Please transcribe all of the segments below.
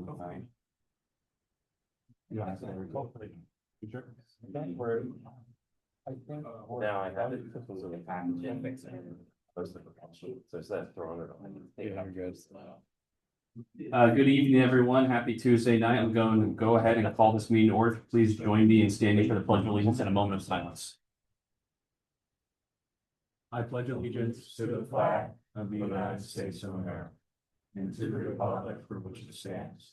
Fine. Yeah, I think we're. I think. Now I have it. This was in the package and fix it. Post it. So instead of throwing it on. Yeah, good. Good evening, everyone. Happy Tuesday night. I'm going to go ahead and call this meeting to order. Please join me in standing for the pledge of allegiance and a moment of silence. I pledge allegiance to the flag of the United States of America and to the republic for which it stands,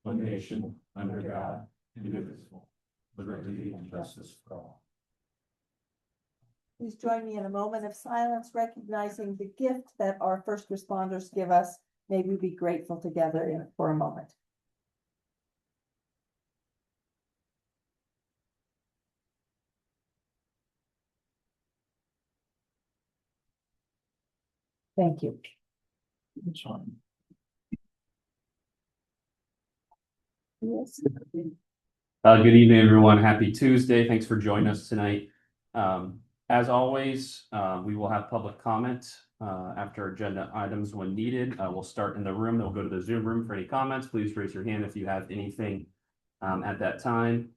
one nation, under God, indivisible, with liberty and justice for all. Please join me in a moment of silence, recognizing the gift that our first responders give us. May we be grateful together for a moment. Thank you. Yes. Good evening, everyone. Happy Tuesday. Thanks for joining us tonight. As always, we will have public comment after agenda items when needed. We'll start in the room, then we'll go to the Zoom room for any comments. Please raise your hand if you have anything at that time.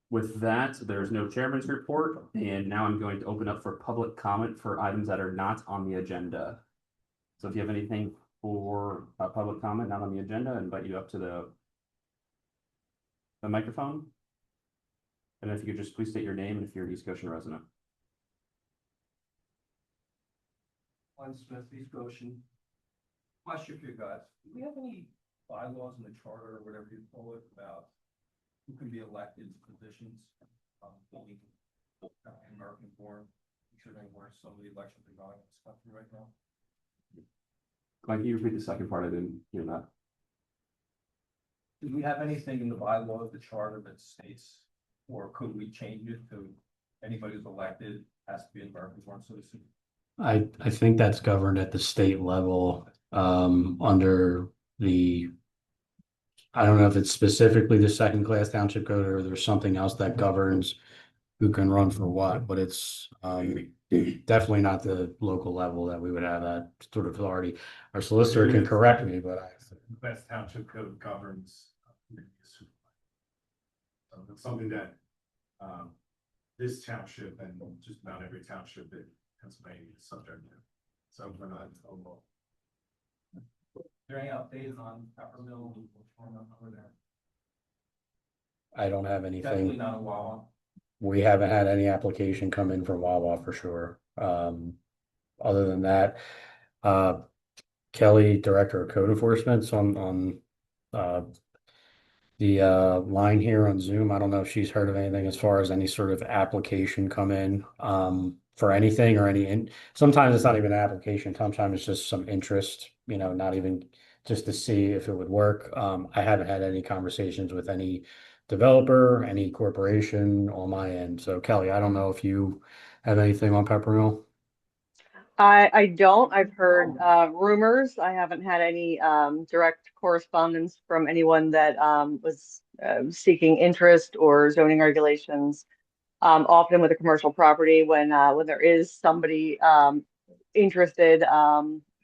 With that, there's no chairman's report, and now I'm going to open up for public comment for items that are not on the agenda. So if you have anything for public comment not on the agenda, I invite you up to the microphone. And if you could just please state your name and if you're an East Goshen resident. Glenn Smith, East Goshen. Question for you guys. Do we have any bylaws in the charter or whatever you call it about who can be elected to positions? American born, considering where some of the elections are going in this country right now. Can you repeat the second part? I didn't hear that. Do we have anything in the bylaw of the charter that states, or could we change it to anybody who's elected has to be an American born citizen? I think that's governed at the state level, under the, I don't know if it's specifically the second class township code or there's something else that governs who can run for what, but it's, definitely not the local level that we would have that sort of authority. Our solicitor can correct me, but Class Township Code governs. It's something that, this township and just about every township in Pennsylvania is subject to. So we're not overall. Is there any updates on Peppermill and what's going on over there? I don't have Definitely anything. not a Wawa. We haven't had any application come in from Wawa for sure. Other than that, Kelly, Director of Code Enforcement, so on the line here on Zoom. I don't know if she's heard of anything as far as any sort of application come in for anything or sometimes it's not even an application, sometimes it's just some interest, not even just to see if it would work. I haven't had any conversations with any developer, any corporation on my end. So Kelly, I don't know if you have anything on Peppermill. I don't. I've heard rumors. I haven't had any direct correspondence from anyone that was seeking interest or zoning regulations. Often with a commercial property, when there is somebody interested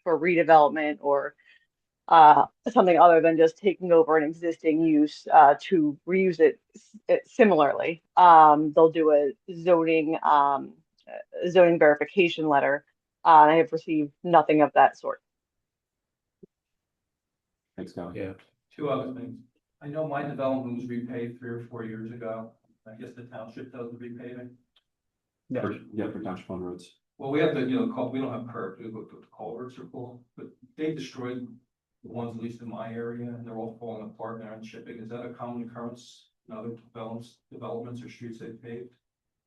for redevelopment or something other than just taking over an existing use to reuse it similarly, they'll do a zoning verification letter. I have received nothing of that sort. Thanks, Kelly. Yeah. Two other things. I know my development was repaid 3 or 4 years ago. I guess the township does the repaving. For township on roads. Well, we have the, we don't have curbs, we look at the culverts are full, but they destroyed the ones, at least in my area, and they're all falling apart now and shipping. Is that a common occurrence in other developments or streets they've paved?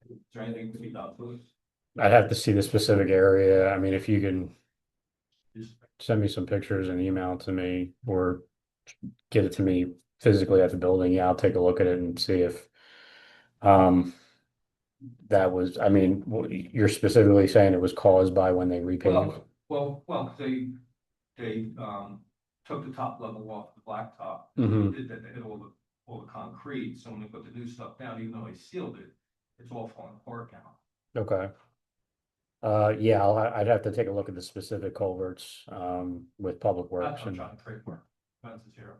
Is there anything to be done to this? I'd have to see the specific area. I mean, if you can send me some pictures and email to me or get it to me physically at the building, yeah, I'll take a look at it and see if that was, I mean, you're specifically saying it was caused by when they repaved? Well, they took the top level off the blacktop. Mhm. Did that, they hit all the concrete. So when they put the new stuff down, even though they sealed it, it's all falling apart now. Okay. Yeah, I'd have to take a look at the specific culverts with Public Works. I'm trying to trade for fences here.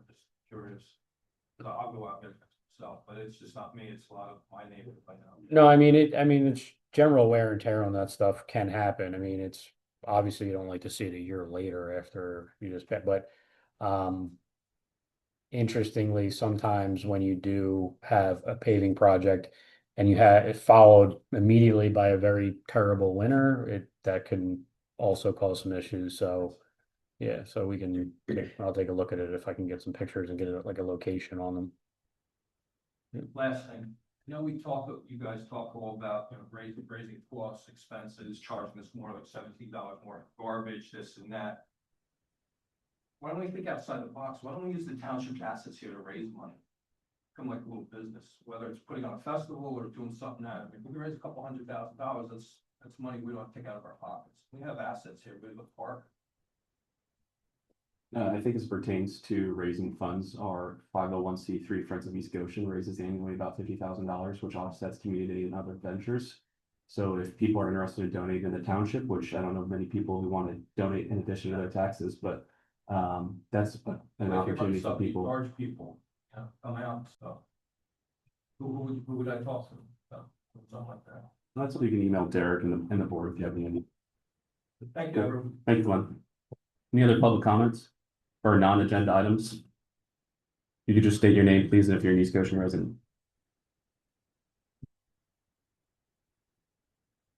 I'll go out there myself, but it's just not me, it's a lot of my neighbors I know. No, I mean, it's general wear and tear on that stuff can happen. I mean, it's obviously you don't like to see it a year later after you just pet, but um interestingly, sometimes when you do have a paving project and you have it followed immediately by a very terrible winter, that can also cause some issues. So yeah, so I'll take a look at it if I can get some pictures and get like a location on them. Last thing, you guys talk all about, raising costs, expenses, charging us more like $17 more for garbage, this and that. Why don't we think outside the box? Why don't we use the township's assets here to raise money? Come like a little business, whether it's putting on a festival or doing something that, if we can raise a couple $100,000, that's money we don't have to take out of our pockets. We have assets here, we have a park. I think as pertains to raising funds, our 501(c)(3) Friends of East Goshen raises annually about $50,000, which offsets community and other ventures. So if people are interested in donating in the township, which I don't know many people who want to donate in addition to their taxes, but that's an opportunity for people. Large people, come out, so. Who would I talk to? Something like that. That's what you can email Derek and the board if you have any. Thank you, everyone. Thank you, Glenn. Any other public comments or non-agenda items? You could just state your name, please, and if you're an East Goshen resident.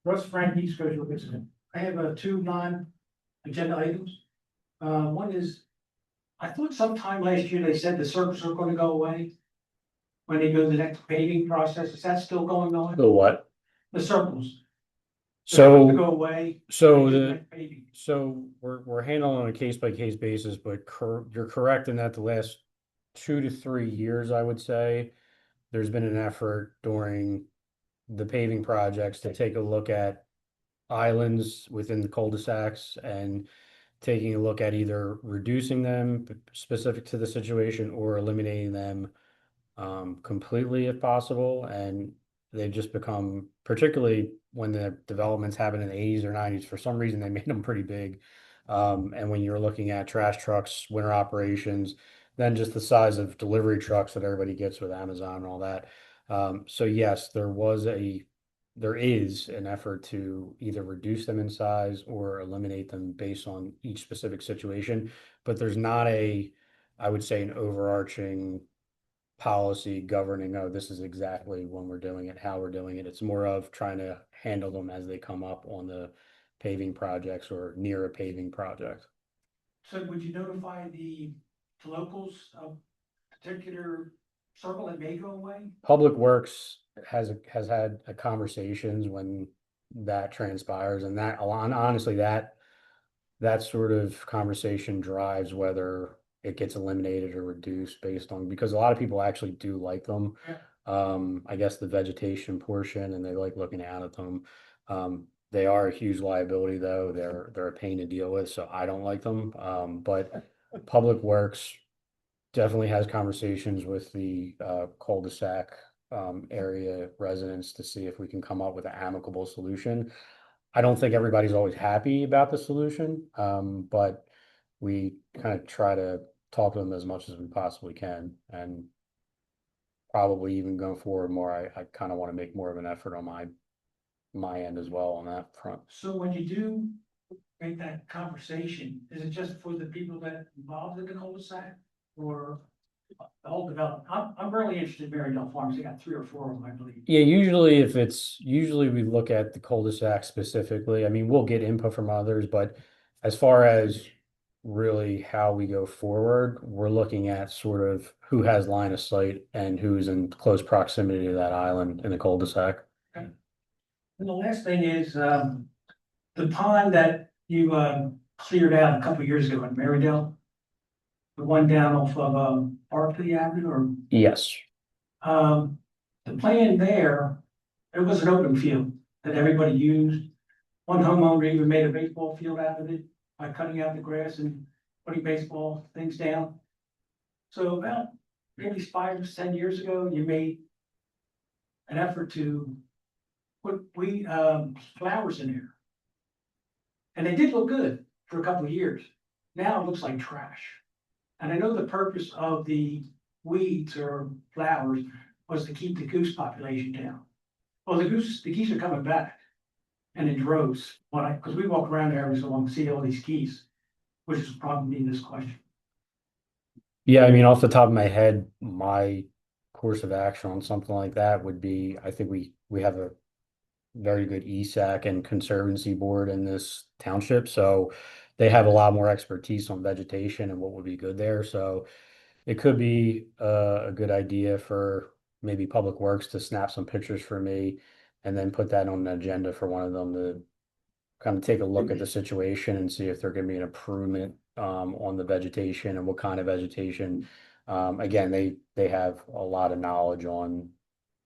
Russ Frank, East Coast resident. I have two non-agenda items. One is, I thought sometime last year they said the circles are gonna go away. When they go to the next paving process, is that still going on? The what? The circles. They're supposed to So, go away. so when they do the, next paving. so we're handling on a case by case basis, but you're correct in that the last 2 to 3 years, I would say, there's been an effort during the paving projects to take a look at islands within the cul-de-sacs and taking a look at either reducing them specific to the situation or eliminating them completely if possible. And they've just become, particularly when the developments happened in the 80s or 90s, for some reason they made them pretty big. And when you're looking at trash trucks, winter operations, then just the size of delivery trucks that everybody gets with Amazon and all that. So yes, there is an effort to either reduce them in size or eliminate them based on each specific situation. But there's not I would say, an overarching policy governing, oh, this is exactly when we're doing it, how we're doing it. It's more of trying to handle them as they come up on the paving projects or near a paving project. So would you notify the locals of particular circle that may go away? Public Works has had conversations when that transpires, and that honestly that sort of conversation drives whether it gets eliminated or reduced based on, because a lot of people actually do like them. I guess the vegetation portion, and they like looking out at them. They are a huge liability though. They're a pain to deal with, so I don't like them. But Public Works definitely has conversations with the cul-de-sac area residents to see if we can come up with an amicable solution. I don't think everybody's always happy about the solution, but we kind of try to talk to them as much as we possibly can, and probably even going forward more, I kind of want to make more of an effort on my end as well on that front. So when you do make that conversation, is it just for the people that involved in the cul-de-sac or the whole development? I'm really interested in Marydale Farms. They got 3 or 4 of them, I believe. Yeah, usually we look at the cul-de-sac specifically. I mean, we'll get input from others, but as far as really how we go forward, we're looking at sort of who has line of sight and who's in close proximity to that island in the cul-de-sac. And the last thing is, the pond that you cleared out a couple years ago in Marydale, the one down off of Barclay Avenue, or Yes. the plan there, it was an open field that everybody used. One homeowner even made a baseball field out of it by cutting out the grass and putting baseball things down. So about maybe 5 to 10 years ago, you made an effort to put flowers in there. And they did look good for a couple of years. Now it looks like trash. And I know the purpose of the weeds or flowers was to keep the goose population down. Well, the geese are coming back. And in droves, because we walk around there every so long, see all these geese, which is probably this question. Yeah, I mean, off the top of my head, my course of action on something like that would be, I think we have a very good ESAC and conservancy board in this township, so they have a lot more expertise on vegetation and what would be good there. So it could be a good idea for maybe Public Works to snap some pictures for me and then put that on the agenda for one of them to kind of take a look at the situation and see if there can be an improvement on the vegetation and what kind of vegetation. Again, they have a lot of knowledge on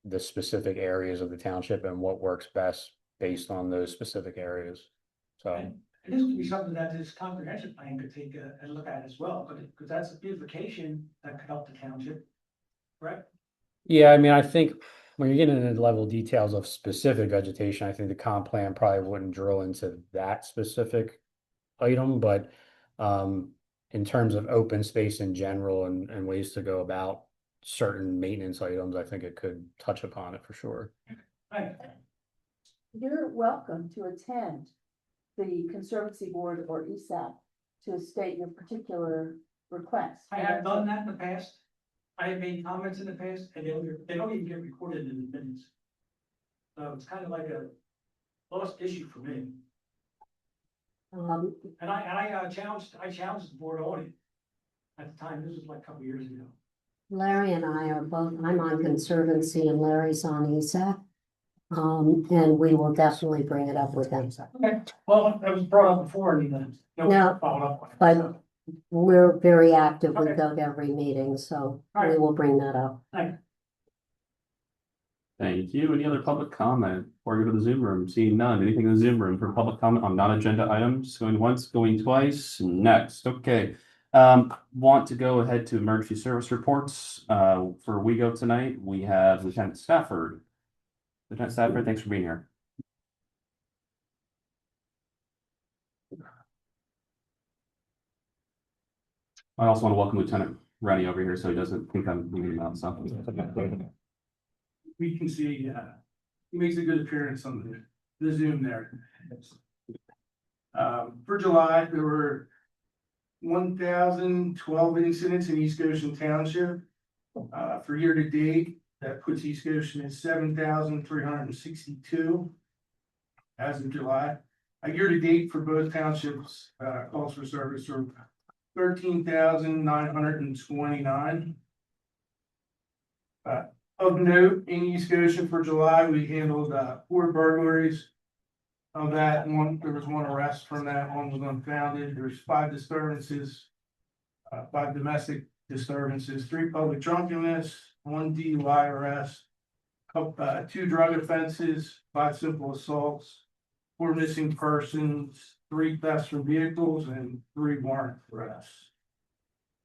the specific areas of the township and what works best based on those specific areas. So, And this would be something that this comprehensive plan could take a look at as well, because that's a beautification that could help the township, right? yeah, I mean, I think when you're getting into the level of details of specific vegetation, I think the comp plan probably wouldn't drill into that specific item, but in terms of open space in general and ways to go about certain maintenance items, I think it could touch upon it for sure. Right. You're welcome to attend the Conservancy Board or ESAP to state your particular request. I have done that in the past. I have made comments in the past, and they don't even get recorded in the minutes. So it's kind of like a lost issue for me. And I challenged the board on it at the time. This was like a couple years ago. Larry and I are both, I'm on Conservancy and Larry's on ESAC. And we will definitely bring it up with him. Okay, well, that was brought up before, and no No, followed up. but we're very active with Doug every meeting, so we Alright. will bring that up. Thank you. Any other public comment before we go to the Zoom room? Seeing none. Anything in the Zoom room for public comment on non-agenda items? Going once, going twice. Next, okay. Want to go ahead to emergency service reports. For WeGo tonight, we have Lieutenant Stafford. Lieutenant Stafford, thanks for being here. I also want to welcome Lieutenant Rennie over here so he doesn't think I'm leaving him out something. We can see, he makes a good appearance on the Zoom there. For July, there were 1,012 incidents in East Goshen Township. For year to date, that puts East Goshen at 7,362 as of July. Year to date for both townships, calls for service are 13,929. Of note, in East Goshen for July, we handled 4 burglaries. Of that, there was 1 arrest from that, 1 was unfounded. There's 5 disturbances, 5 domestic disturbances, 3 public drunkenness, 1 DUI arrest, 2 drug offenses, 5 simple assaults, 4 missing persons, 3 thefts from vehicles, and 3 warrant arrests.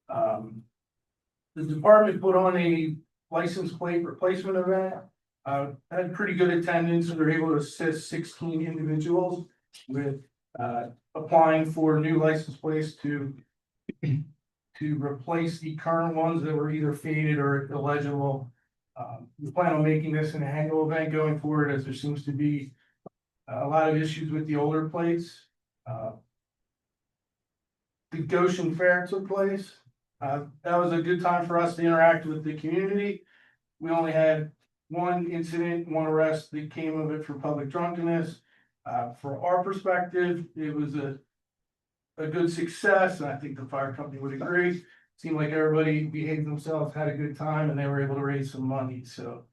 The department put on a license plate replacement event. Had pretty good attendance, and they're able to assist 16 individuals with applying for new license plates to replace the current ones that were either faded or illegible. We plan on making this an annual event going forward, as there seems to be a lot of issues with the older plates. The Goshen Fair took place. That was a good time for us to interact with the community. We only had 1 incident, 1 arrest that came of it for public drunkenness. For our perspective, it was a good success, and I think the fire company would agree. Seemed like everybody behaved themselves, had a good time, and they were able to raise some money, so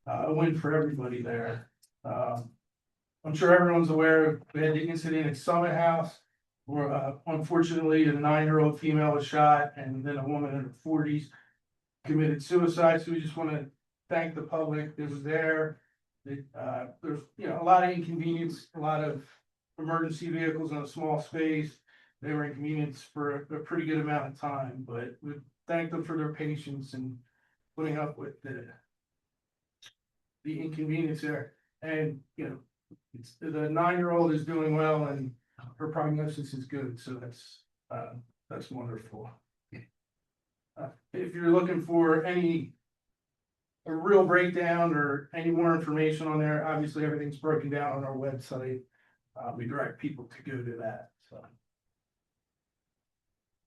a win for everybody there. I'm sure everyone's aware, we had the incident at Summit House, where unfortunately a 9-year-old female was shot, and then a woman in her 40s committed suicide. So we just want to thank the public that was there. There's a lot of inconvenience, a lot of emergency vehicles in a small space. They were inconvenienced for a pretty good amount of time, but we thank them for their patience and putting up with the inconvenience there. And the 9-year-old is doing well, and her prognosis is good, so that's wonderful. If you're looking for a real breakdown or any more information on there, obviously everything's broken down on our website. We direct people to go to that, so.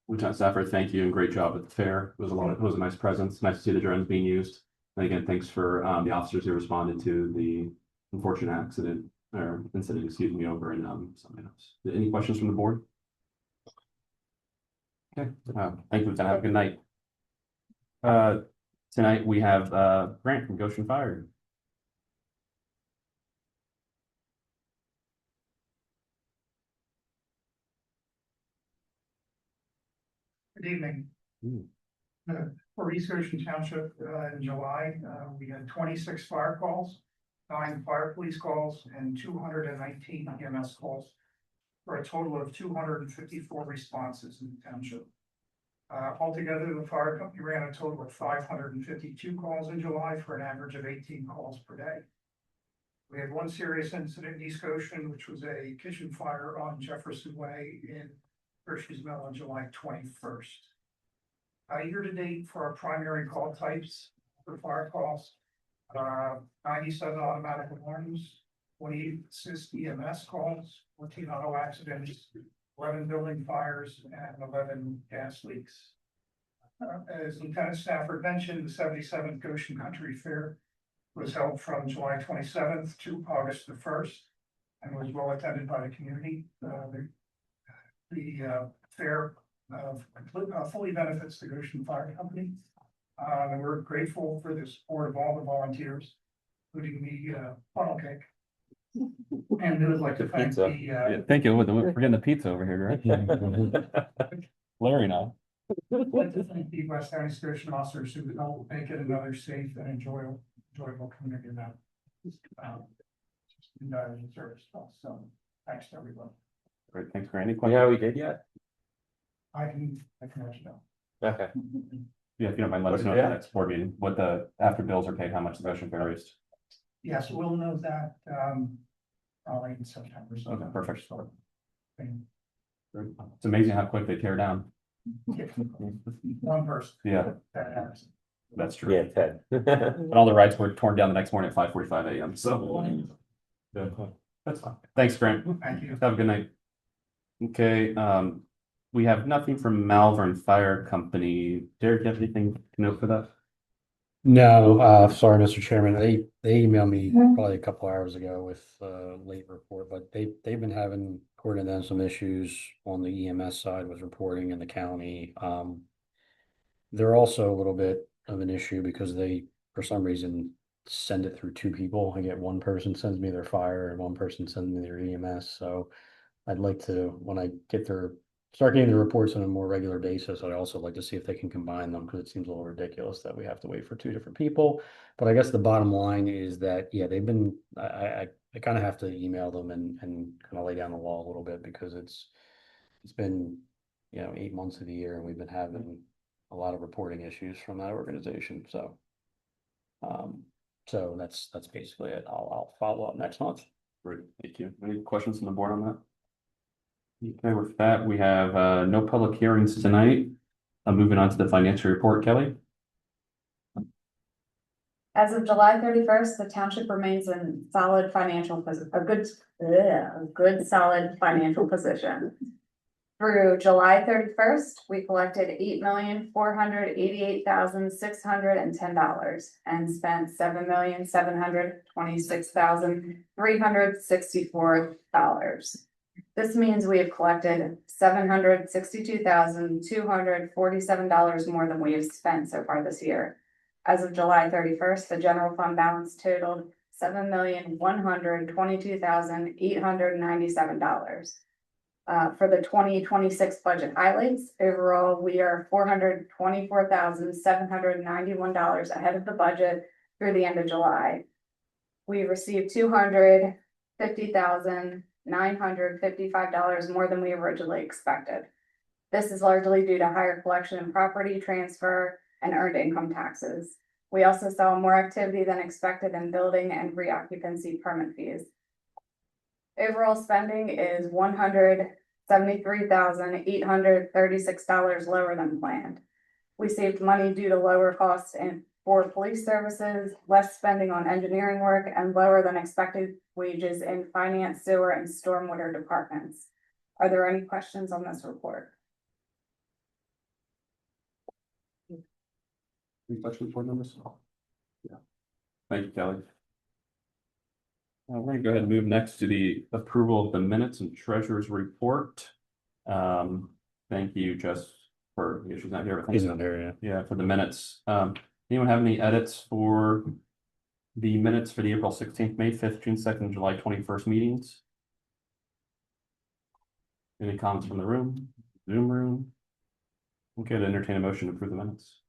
Lieutenant Stafford, thank you and great job at the fair. It was a nice presence. Nice to see the drones being used. And again, thanks for the officers who responded to the unfortunate accident or incident, excuse me, over in something else. Any questions from the board? Okay, thank you, Lieutenant. Have a good night. Tonight we have Grant from Goshen Fire. Good evening. Mm. For East Ocean Township, in July, we had 26 fire calls, 9 fire police calls, and 219 EMS calls, for a total of 254 responses in the township. Altogether, the fire company ran a total of 552 calls in July for an average of 18 calls per day. We had one serious incident in East Goshen, which was a kitchen fire on Jefferson Way in Hershey's Mill on July 21st. Year to date for our primary call types for fire calls, 97 automatic alarms, 28 assist EMS calls, 14 auto accidents, 11 building fires, and 11 gas leaks. As Lieutenant Stafford mentioned, the 77th Goshen Country Fair was held from July 27th to August the 1st and was well attended by the community. The fair fully benefits the Goshen Fire Company. And we're grateful for the support of all the volunteers, including the funnel cake. And we would like to thank Pizza. the, Thank you. We're getting the pizza over here, right? Larry and I. I'd like to thank the West County Station officers who helped make it another safe and enjoyable community event. Just in service stuff, so thanks to everyone. Great, thanks for any You know questions. how we did yet? I can let you know. Okay. Yeah, if you don't mind, let us know at the next board meeting, what the, after bills are paid, how much the Goshen Fair raised. Yes, we'll know that, probably in September. So Okay, perfect. thing. It's amazing how quick they tear down. One person. Yeah, That happens. that's true. Yeah, Ted. And all the rides were torn down the next morning at 5:45 a.m. So yeah, that's fine. Thanks, Grant. Thank you. Have a good night. Okay, we have nothing from Malvern Fire Company. Derek, do you have anything to note for that? No, sorry, Mr. Chairman, they emailed me probably a couple hours ago with a late report, but they've been having, according to them, some issues on the EMS side with reporting in the county. They're also a little bit of an issue because they, for some reason, send it through 2 people. I get one person sends me their fire and one person sends me their EMS, so I'd like to, when I start getting the reports on a more regular basis, I'd also like to see if they can combine them, because it seems a little ridiculous that we have to wait for 2 different people. But I guess the bottom line is that, yeah, they've been, I kind of have to email them and kind of lay down the law a little bit, because it's been, 8 months of the year and we've been having a lot of reporting issues from that organization, so. So that's basically it. I'll follow up next month. Great, thank you. Any questions from the board on that? Okay, with that, we have no public hearings tonight. I'm moving on to the financial report, Kelly. As of July 31st, the township remains in solid financial, a good solid financial position. Through July 31st, we collected $8,488,610 and spent $7,726,364. This means we have collected $762,247 more than we have spent so far this year. As of July 31st, the general fund balance totaled $7,122,897. For the 2026 budget highlights, overall, we are $424,791 ahead of the budget through the end of July. We received $250,955 more than we originally expected. This is largely due to higher collection and property transfer and earned income taxes. We also saw more activity than expected in building and reoccupancy permit fees. Overall spending is $173,836 lower than planned. We saved money due to lower costs for police services, less spending on engineering work, and lower than expected wages in finance, sewer, and stormwater departments. Are there any questions on this report? Any questions for members? Yeah. Thank you, Kelly. All right, go ahead and move next to the approval of the minutes and treasurer's report. Thank you, Jess, for, she's not here, but thank He's you. not there yet. Yeah, for the minutes. Anyone have any edits for the minutes for the April 16th, May 5th, June 2nd, July 21st meetings? Any comments from the room, Zoom room? Okay, to entertain a motion to approve the minutes.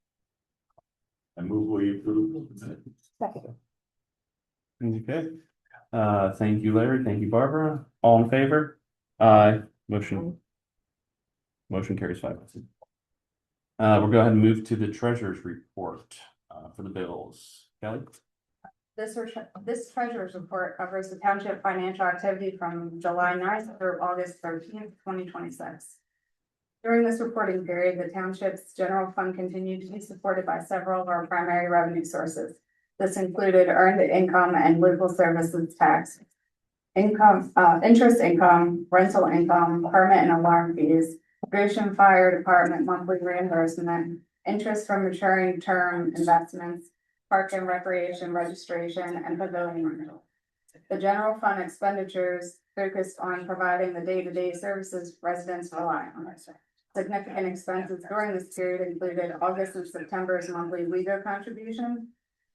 I move we approve. Second. Okay. Thank you, Larry. Thank you, Barbara. All in favor? Motion carries 5. We'll go ahead and move to the treasurer's report for the bills. Kelly? This treasurer's report covers the township financial activity from July 9th through August 13th, 2026. During this reporting period, the township's general fund continued to be supported by several of our primary revenue sources. This included earned income and local services tax, income, interest income, rental income, permit and alarm fees, Goshen Fire Department monthly reimbursement, interest from maturing term investments, park and recreation registration, and pavilion rental. The general fund expenditures focused on providing the day-to-day services residents rely on. Significant expenses during this period included August and September's monthly legal contribution,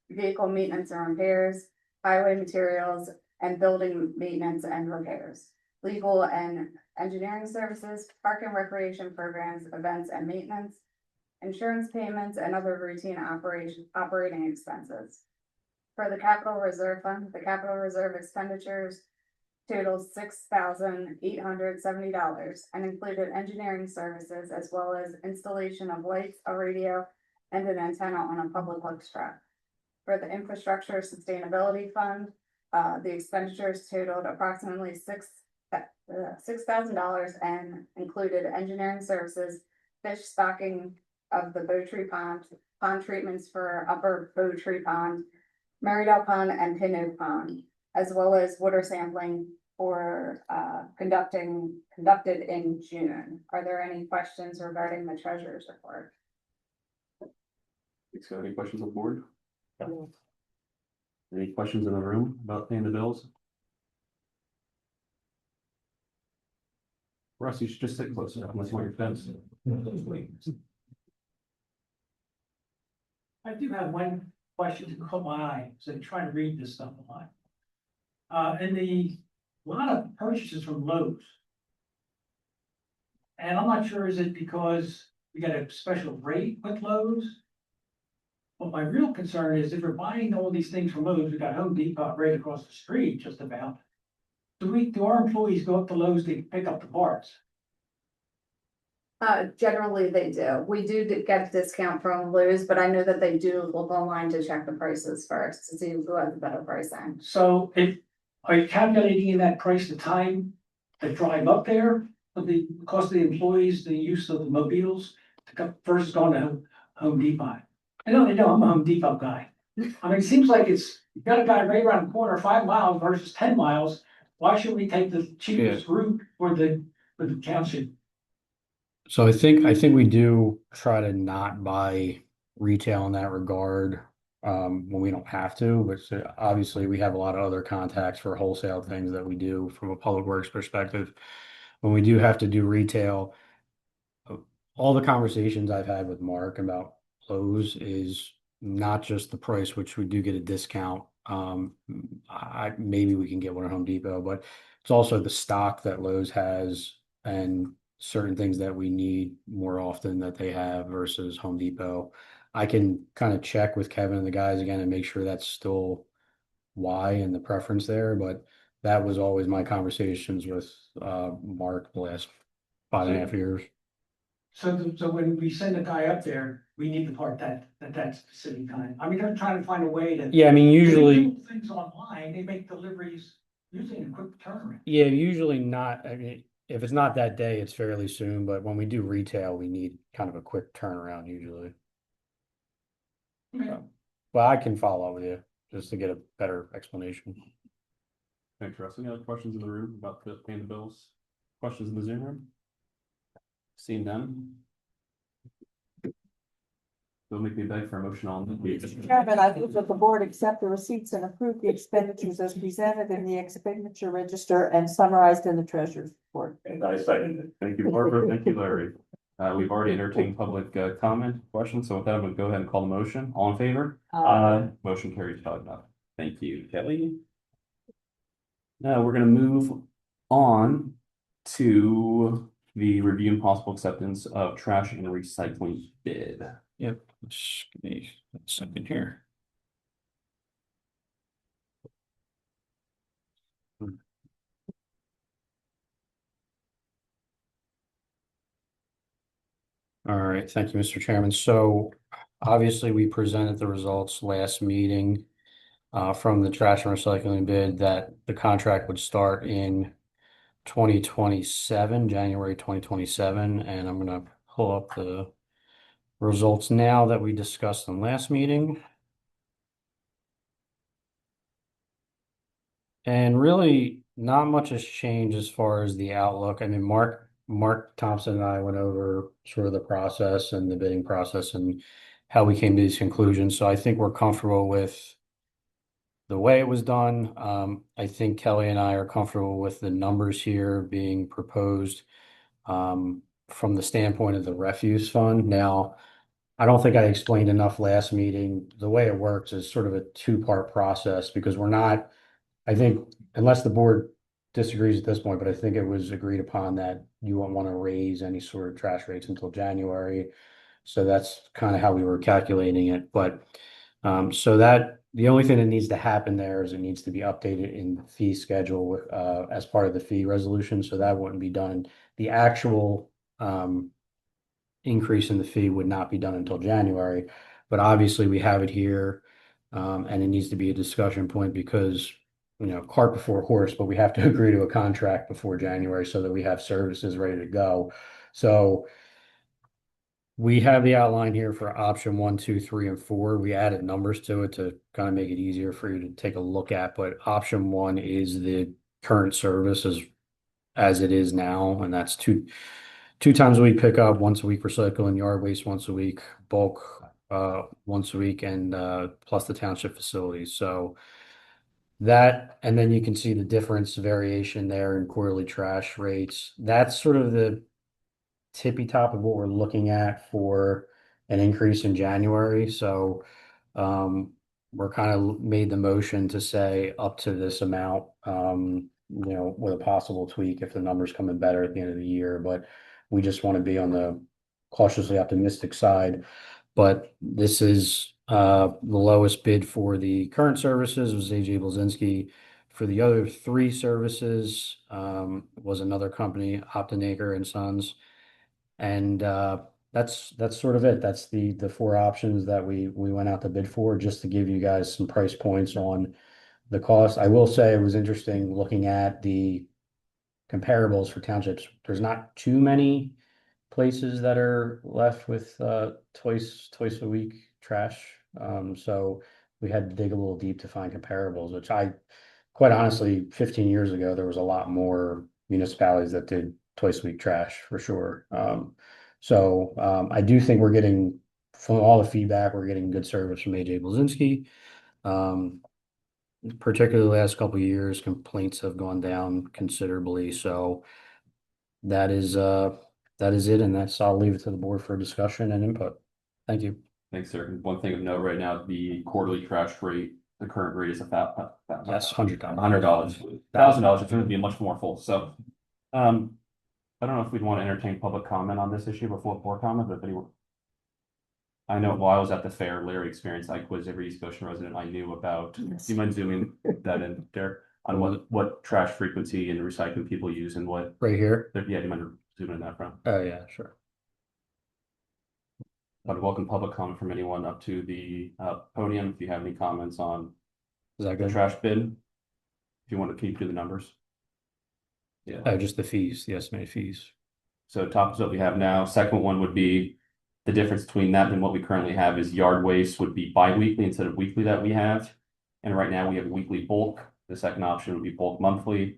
vehicle maintenance and repairs, highway materials, and building maintenance and repairs, legal and engineering services, park and recreation programs, events and maintenance, insurance payments, and other routine operating expenses. For the capital reserve fund, the capital reserve expenditures totaled $6,870 and included engineering services as well as installation of lights, a radio, and an antenna on a public works truck. For the infrastructure sustainability fund, the expenditures totaled approximately $6,000 and included engineering services, fish stocking of the Bow Tree Pond, pond treatments for Upper Bow Tree Pond, Marydale Pond, and Pinot Pond, as well as water sampling for conducted in June. Are there any questions regarding the treasurer's report? So any questions on the board? Any questions in the room about paying the bills? Russ, you should just sit closer unless you want your fence. I do have one question that caught my eye, so I'm trying to read this stuff a lot. In the lot of purchases from Lowe's. And I'm not sure, is it because we got a special rate with Lowe's? But my real concern is if we're buying all these things from Lowe's, we got Home Depot right across the street just about. Do our employees go up to Lowe's to pick up the parts? Generally they do. We do get a discount from Lowe's, but I know that they do look online to check the prices first to see who has a better pricing. So if, are you calculating in that price the time to drive up there, of the cost of the employees, the use of the mobiles, to come versus going to Home Depot? I know, I'm a Home Depot guy. I mean, it seems like you've got a guy right around the corner, 5 miles versus 10 miles. Why should we take the cheapest route for the township? So I think we do try to not buy retail in that regard when we don't have to, but obviously we have a lot of other contacts for wholesale things that we do from a public works perspective. When we do have to do retail, all the conversations I've had with Mark about Lowe's is not just the price, which we do get a discount. Maybe we can get one at Home Depot, but it's also the stock that Lowe's has and certain things that we need more often that they have versus Home Depot. I can kind of check with Kevin and the guys again and make sure that's still why and the preference there, but that was always my conversations with Mark the last 5.5 years. So when we send a guy up there, we need the part that specific time. I mean, they're trying to find a way to. Yeah, I mean, usually. They do things online, they make deliveries usually in a quick turnaround. Yeah, usually not. I mean, if it's not that day, it's fairly soon, but when we do retail, we need kind of a quick turnaround usually. Well, I can follow up with you just to get a better explanation. Thanks, Russ. Any other questions in the room about paying the bills? Questions in the Zoom room? Seeing none? Don't make me beg for a motion on. Mr. Chairman, I move that the board accept the receipts and approve the expenditures as presented in the expenditure register and summarized in the treasurer's report. And I second it. Thank you, Barbara. Thank you, Larry. We've already entertained public comment questions, so with that, I'm gonna go ahead and call the motion. All in favor? Motion carries 5-0. Thank you, Kelly. Now we're gonna move on to the review and possible acceptance of trash and recycling bid. Yep, just give me a second here. All right, thank you, Mr. Chairman. So obviously, we presented the results last meeting from the trash and recycling bid that the contract would start in 2027, January 2027, and I'm gonna pull up the results now that we discussed in last meeting. And really, not much has changed as far as the outlook. I mean, Mark Thompson and I went over sort of the process and the bidding process and how we came to these conclusions. So I think we're comfortable with the way it was done. I think Kelly and I are comfortable with the numbers here being proposed from the standpoint of the refuse fund. Now, I don't think I explained enough last meeting. The way it works is sort of a two-part process because we're not, I think, unless the board disagrees at this point, but I think it was agreed upon that you won't want to raise any sort of trash rates until January. So that's kind of how we were calculating it. But so that the only thing that needs to happen there is it needs to be updated in the fee schedule as part of the fee resolution. So that wouldn't be done. The actual increase in the fee would not be done until January. But obviously we have it here and it needs to be a discussion point because cart before horse, but we have to agree to a contract before January so that we have services ready to go. So we have the outline here for option 1, 2, 3, and 4. We added numbers to it to kind of make it easier for you to take a look at. But option 1 is the current service as it is now, and that's two times a week pickup, once a week recycling, yard waste once a week, bulk once a week, and plus the township facilities. So that, and then you can see the difference variation there in quarterly trash rates. That's sort of the tippy top of what we're looking at for an increase in January. So we're kind of made the motion to say up to this amount, with a possible tweak if the numbers come in better at the end of the year. But we just want to be on the cautiously optimistic side. But this is the lowest bid for the current services was AJ Blazinski. For the other 3 services was another company, Optinaker and Sons. And that's sort of it. That's the 4 options that we went out to bid for, just to give you guys some price points on the cost. I will say it was interesting looking at the comparables for townships. There's not too many places that are left with twice a week trash. So we had to dig a little deep to find comparables, which quite honestly, 15 years ago, there was a lot more municipalities that did twice a week trash for sure. So I do think we're getting, from all the feedback, we're getting good service from AJ Blazinski. Particularly the last couple of years, complaints have gone down considerably. So that is it, and I'll leave it to the board for discussion and input. Thank you. Thanks, sir. One thing of note right now, the quarterly trash rate, the current rate is Yes, $100. $100. $1,000 is going to be much more full. So, I don't know if we'd want to entertain public comment on this issue before board comment, but if anyone, I know while I was at the fair, Larry experienced, I quizzed every East Goshen resident I knew about. Yes. Do you mind zooming that in there on what trash frequency and recycling people use and what? Right here? Yeah, do you mind zooming in that front? Oh, yeah, sure. I'd welcome public comment from anyone up to the podium if you have any comments on Is that the good? trash bid. If you want to keep to the numbers. Yeah. Oh, just the fees, the estimated fees. So top is what we have now. Second one would be The difference between that and what we currently have is yard waste would be bi-weekly instead of weekly that we have. And right now we have weekly bulk. The second option would be bulk monthly.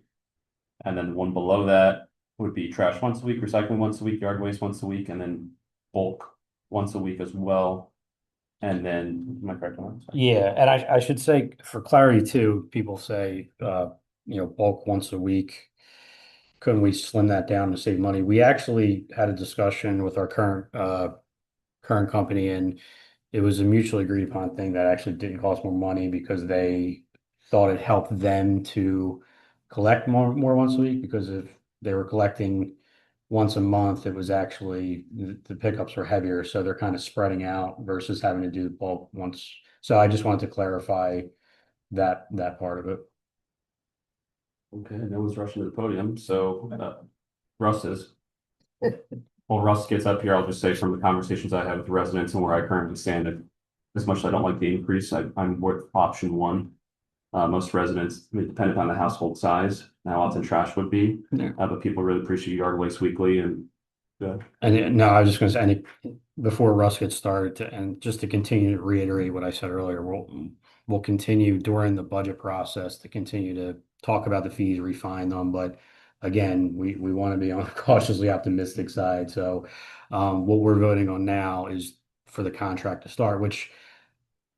And then the one below that would be trash once a week, recycling once a week, yard waste once a week, and then bulk once a week as well. And then, am I correct on that? Yeah, and I should say for clarity too, people say, bulk once a week. Couldn't we slim that down to save money? We actually had a discussion with our current company, and it was a mutually agreed upon thing that actually didn't cost more money because they thought it helped them to collect more once a week, because if they were collecting once a month, it was actually the pickups were heavier, so they're kind of spreading out versus having to do the bulk once. So I just wanted to clarify that part of it. Okay, no one's rushing to the podium, so Russ is. While Russ gets up here, I'll just say from the conversations I have with residents and where I currently stand, as much as I don't like the increase, I'm with option one. Most residents, I mean, depending on the household size, how often trash would be, Yeah. but people really appreciate yard waste weekly and. And no, I was just going to say, before Russ gets started, and just to continue to reiterate what I said earlier, we'll continue during the budget process to continue to talk about the fees, refine them. But again, we want to be on the cautiously optimistic side. So what we're voting on now is for the contract to start, which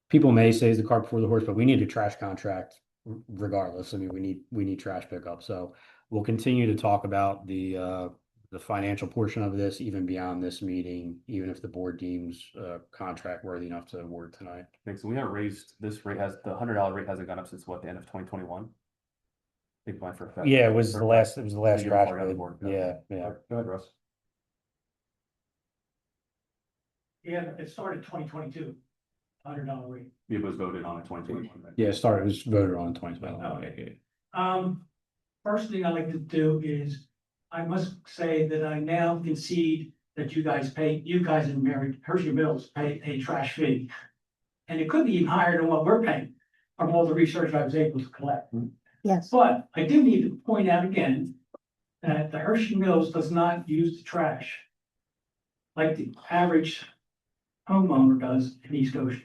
people may say is the cart before the horse, but we need a trash contract regardless. I mean, we need trash pickup. So we'll continue to talk about the financial portion of this, even beyond this meeting, even if the board deems contract worthy enough to award tonight. Thanks. So we have raised, this rate has, the $100 rate hasn't gone up since what, the end of 2021? Big plan for. Yeah, it was the last trash bid. Board. Yeah. Go ahead, Russ. Yeah, it started 2022, $100 rate. It was voted on in 2021. right? Yeah, it was voted on in 2021. Okay. First thing I like to do is, I must say that I now concede that you guys in Mary Hershey Mills pay a trash fee. And it could be even higher than what we're paying from all the research I was able to collect. Yes. But I do need to point out again that the Hershey Mills does not use the trash like the average homeowner does in East Ocean.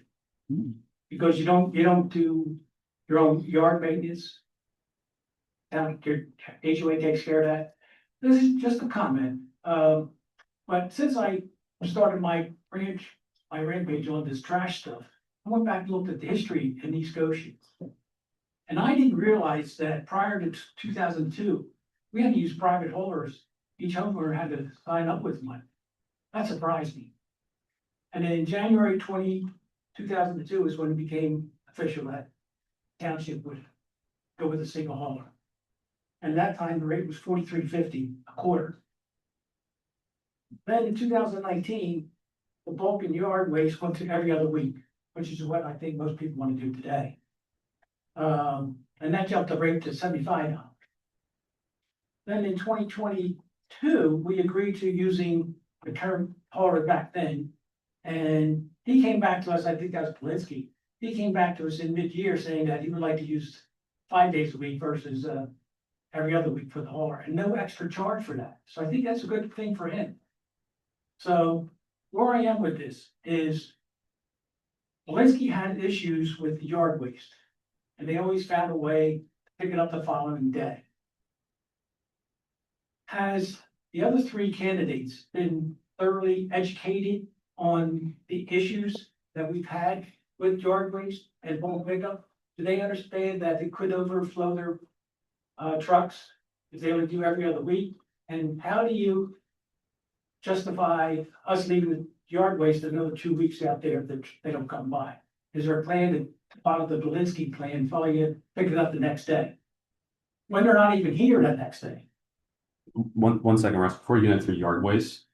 Because you don't do your own yard maintenance. Your HOA takes care of that. This is just a comment. But since I started my rampage on this trash stuff, I went back and looked at the history in East Ocean. And I didn't realize that prior to 2002, we had to use private haulers. Each homeowner had to sign up with one. That surprised me. And then in January 2002 is when it became official that township would go with a single hauler. And that time the rate was $43.50 a quarter. Then in 2019, the bulk and yard waste went to every other week, which is what I think most people want to do today. And that jumped the rate to $75. Then in 2022, we agreed to using the term hauler back then. And he came back to us, I think that was Polinsky. He came back to us in mid-year saying that he would like to use 5 days a week versus every other week for the hauler, and no extra charge for that. So I think that's a good thing for him. So where I am with this is Polinsky had issues with the yard waste, and they always found a way to pick it up the following day. Has the other three candidates been thoroughly educated on the issues that we've had with yard waste and bulk pickup? Do they understand that it could overflow their trucks if they only do every other week? And how do you justify us leaving the yard waste another 2 weeks out there that they don't come by? Is there a plan to follow the Belinsky plan, follow you, pick it up the next day? When they're not even here that next day. One second, Russ, before you get into yard waste,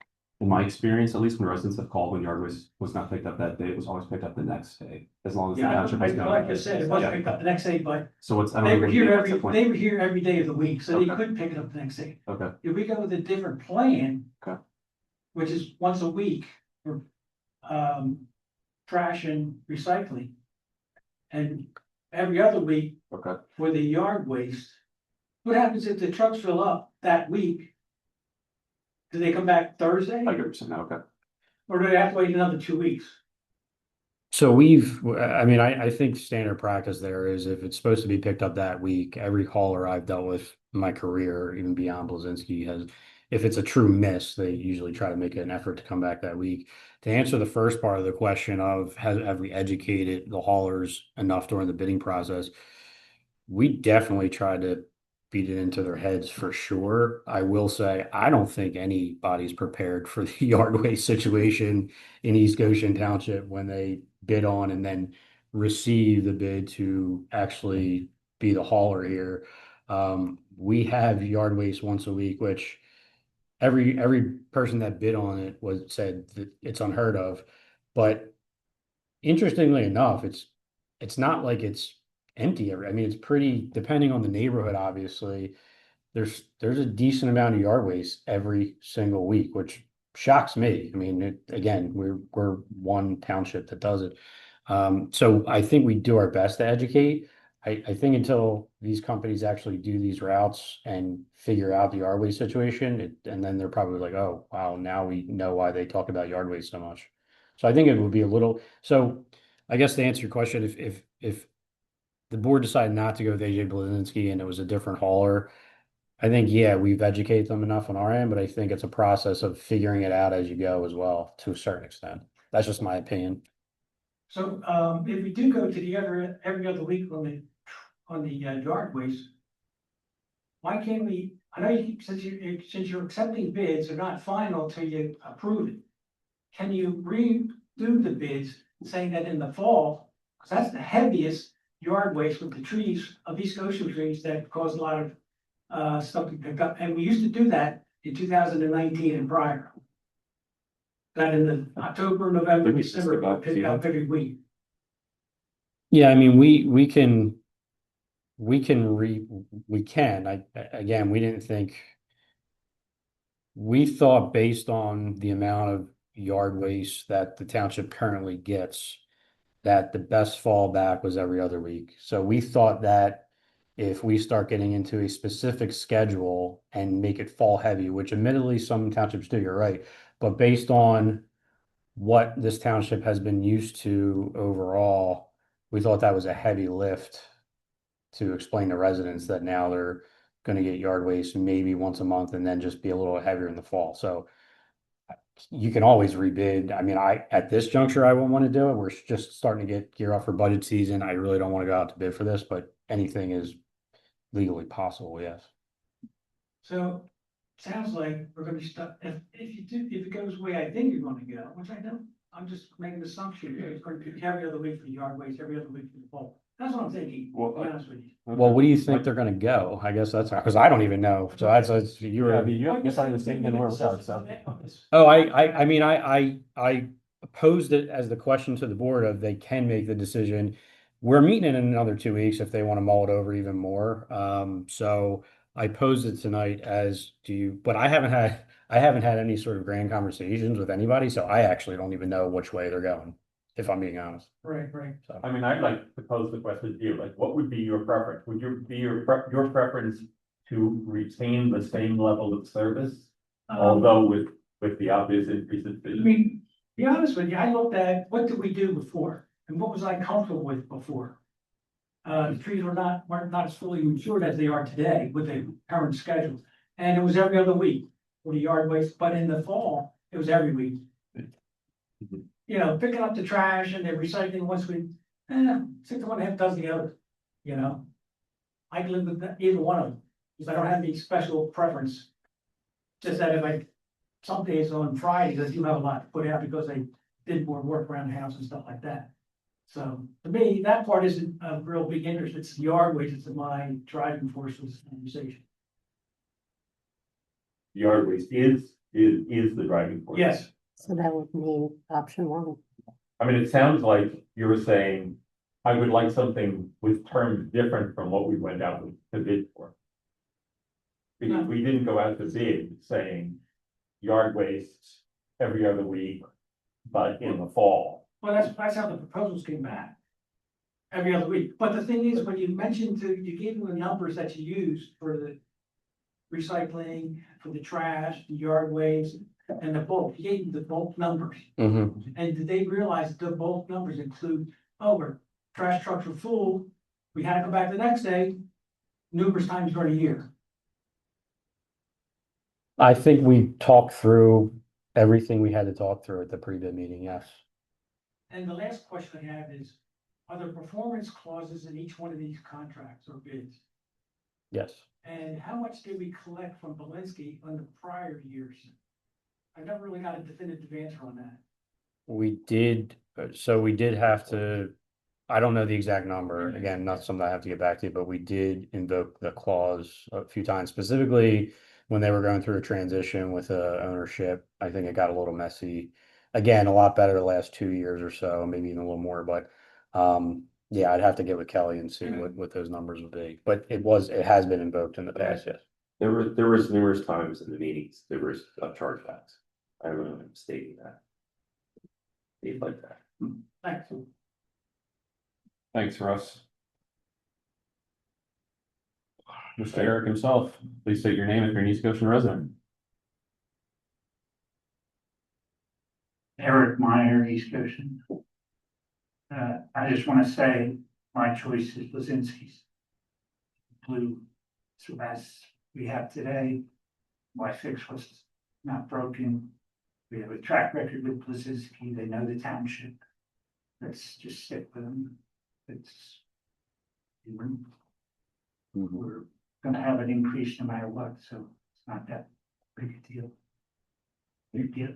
in my experience, at least when residents have called when yard waste was not picked up that day, it was always picked up the next day, as long as the Yeah, township was done. like I said, it wasn't picked up the next day, but So what's, I don't they know. were here every day of the week, so they Okay. could pick it up the next day. Okay, If we go with a different plan. Okay. Which is once a week for trash and recycling. And every other week okay. for the yard waste. What happens if the trucks fill up that week? Do they come back Thursday? I get what you're saying, okay. Or do they have to wait another 2 weeks? So I think standard practice there is if it's supposed to be picked up that week, every hauler I've dealt with in my career, even beyond Blazinski has, if it's a true miss, they usually try to make an effort to come back that week. To answer the first part of the question of have we educated the haulers enough during the bidding process? We definitely tried to beat it into their heads for sure. I will say, I don't think anybody's prepared for the yard waste situation in East Goshen Township when they bid on and then receive the bid to actually be the hauler here. We have yard waste once a week, which every person that bid on it said that it's unheard of. But interestingly enough, it's not like it's empty I mean, it's pretty depending on the neighborhood, obviously. There's a decent amount of yard waste every single week, which shocks me. I mean, again, we're one township that does it. So I think we do our best to educate. I think until these companies actually do these routes and figure out the yard waste situation, and then they're probably like, oh, wow, now we know why they talk about yard waste so much. So I think it would be a little, so I guess to answer your question, if the board decided not to go with AJ Blazinski and it was a different hauler, I think, yeah, we've educated them enough on our end, but I think it's a process of figuring it out as you go as well, to a certain extent. That's just my opinion. So, if we do go to the every other week on the yard waste, why can't we, I know since you're accepting bids, they're not final till you approve it. Can you redo the bids saying that in the fall, because that's the heaviest yard waste with the trees of East Goshen trees that cause a lot of stuff to pick up, and we used to do that in 2019 and prior. That in the October, November, December, pick up every week. Yeah, I mean, we can, again, we didn't think. We thought based on the amount of yard waste that the township currently gets, that the best fallback was every other week. So we thought that if we start getting into a specific schedule and make it fall heavy, which admittedly some townships do, you're right, but based on what this township has been used to overall, we thought that was a heavy lift to explain to residents that now they're going to get yard waste maybe once a month and then just be a little heavier in the fall. So you can always rebid. I mean, at this juncture, I wouldn't want to do it. We're just starting to get gear up for budget season. I really don't want to go out to bid for this, but anything is legally possible, yes. So, sounds like we're gonna be stuck, if it goes the way I think you're gonna go, which I don't, I'm just making an assumption, it's going to be every other week for the yard waste, every other week for the fall. That's what I'm thinking, to be honest with you. Well, what do you think they're going to go? I guess that's because I don't even know. So that's you Yeah, I were. mean, you guess I understand where we're at, so. Oh, I mean, I posed it as the question to the board of they can make the decision. We're meeting in another 2 weeks if they want to mull it over even more. So I posed it tonight as do you, but I haven't had any sort of grand conversations with anybody, so I actually don't even know which way they're going, if I'm being honest. Right, right. So I mean, I'd like to pose the question to you, like, what would be your preference? Would your preference to retain the same level of service? Although with the obvious increase in I fees? mean, to be honest with you, I looked at, what did we do before, and what was I comfortable with before? The trees weren't not as fully matured as they are today with the current schedule, and it was every other week for the yard waste, but in the fall, it was every week. You know, picking up the trash and then recycling once we, 6 to 1.5 does the other, you know? I can live with either one of them, because I don't have any special preference. Just that some days on Fridays, I do have a lot to put out because I did more work around the house and stuff like that. So to me, that part isn't a real big interest, it's the yard waste, it's my driving force of this conversation. Yard waste is the driving force. Yes, So that would mean option one. I mean, it sounds like you were saying, I would like something with terms different from what we went out to bid for. Because we didn't go out to bid saying yard waste every other week, but in the fall. well, that's how the proposals came back. Every other week, but the thing is, when you mentioned you gave them the numbers that you used for the recycling, for the trash, the yard waste, and the bulk, he gave the bulk numbers. Mhm. And did they realize the bulk numbers include, oh, our trash trucks were full, we had to go back the next day, numerous times during a year. I think we talked through everything we had to talk through at the pre-bid meeting, yes. And the last question I have is, are there performance clauses in each one of these contracts or bids? Yes. And how much did we collect from Belinsky on the prior years? I never really got a definitive answer on that. We did, so we did have to, I don't know the exact number, again, not something I have to get back to, but we did invoke the clause a few times, specifically when they were going through a transition with ownership. I think it got a little messy. Again, a lot better the last 2 years or so, maybe even a little more, but yeah, I'd have to get with Kelly and see what those numbers would be. But it has been invoked in the past, yes. There was numerous times in the meetings, there was chargebacks. I remember stating that. Things like that. Thanks. Thanks, Russ. Mr. Eric himself, please state your name if you're an East Goshen resident. Eric Meyer, East Goshen. I just want to say my choice is Blazinski's. Blue, so as we have today, my fix was not broken. We have a track record with Blazinski, they know the township. Let's just stick with them. It's. We're gonna have an increase no matter what, so it's not that big a deal. Big deal.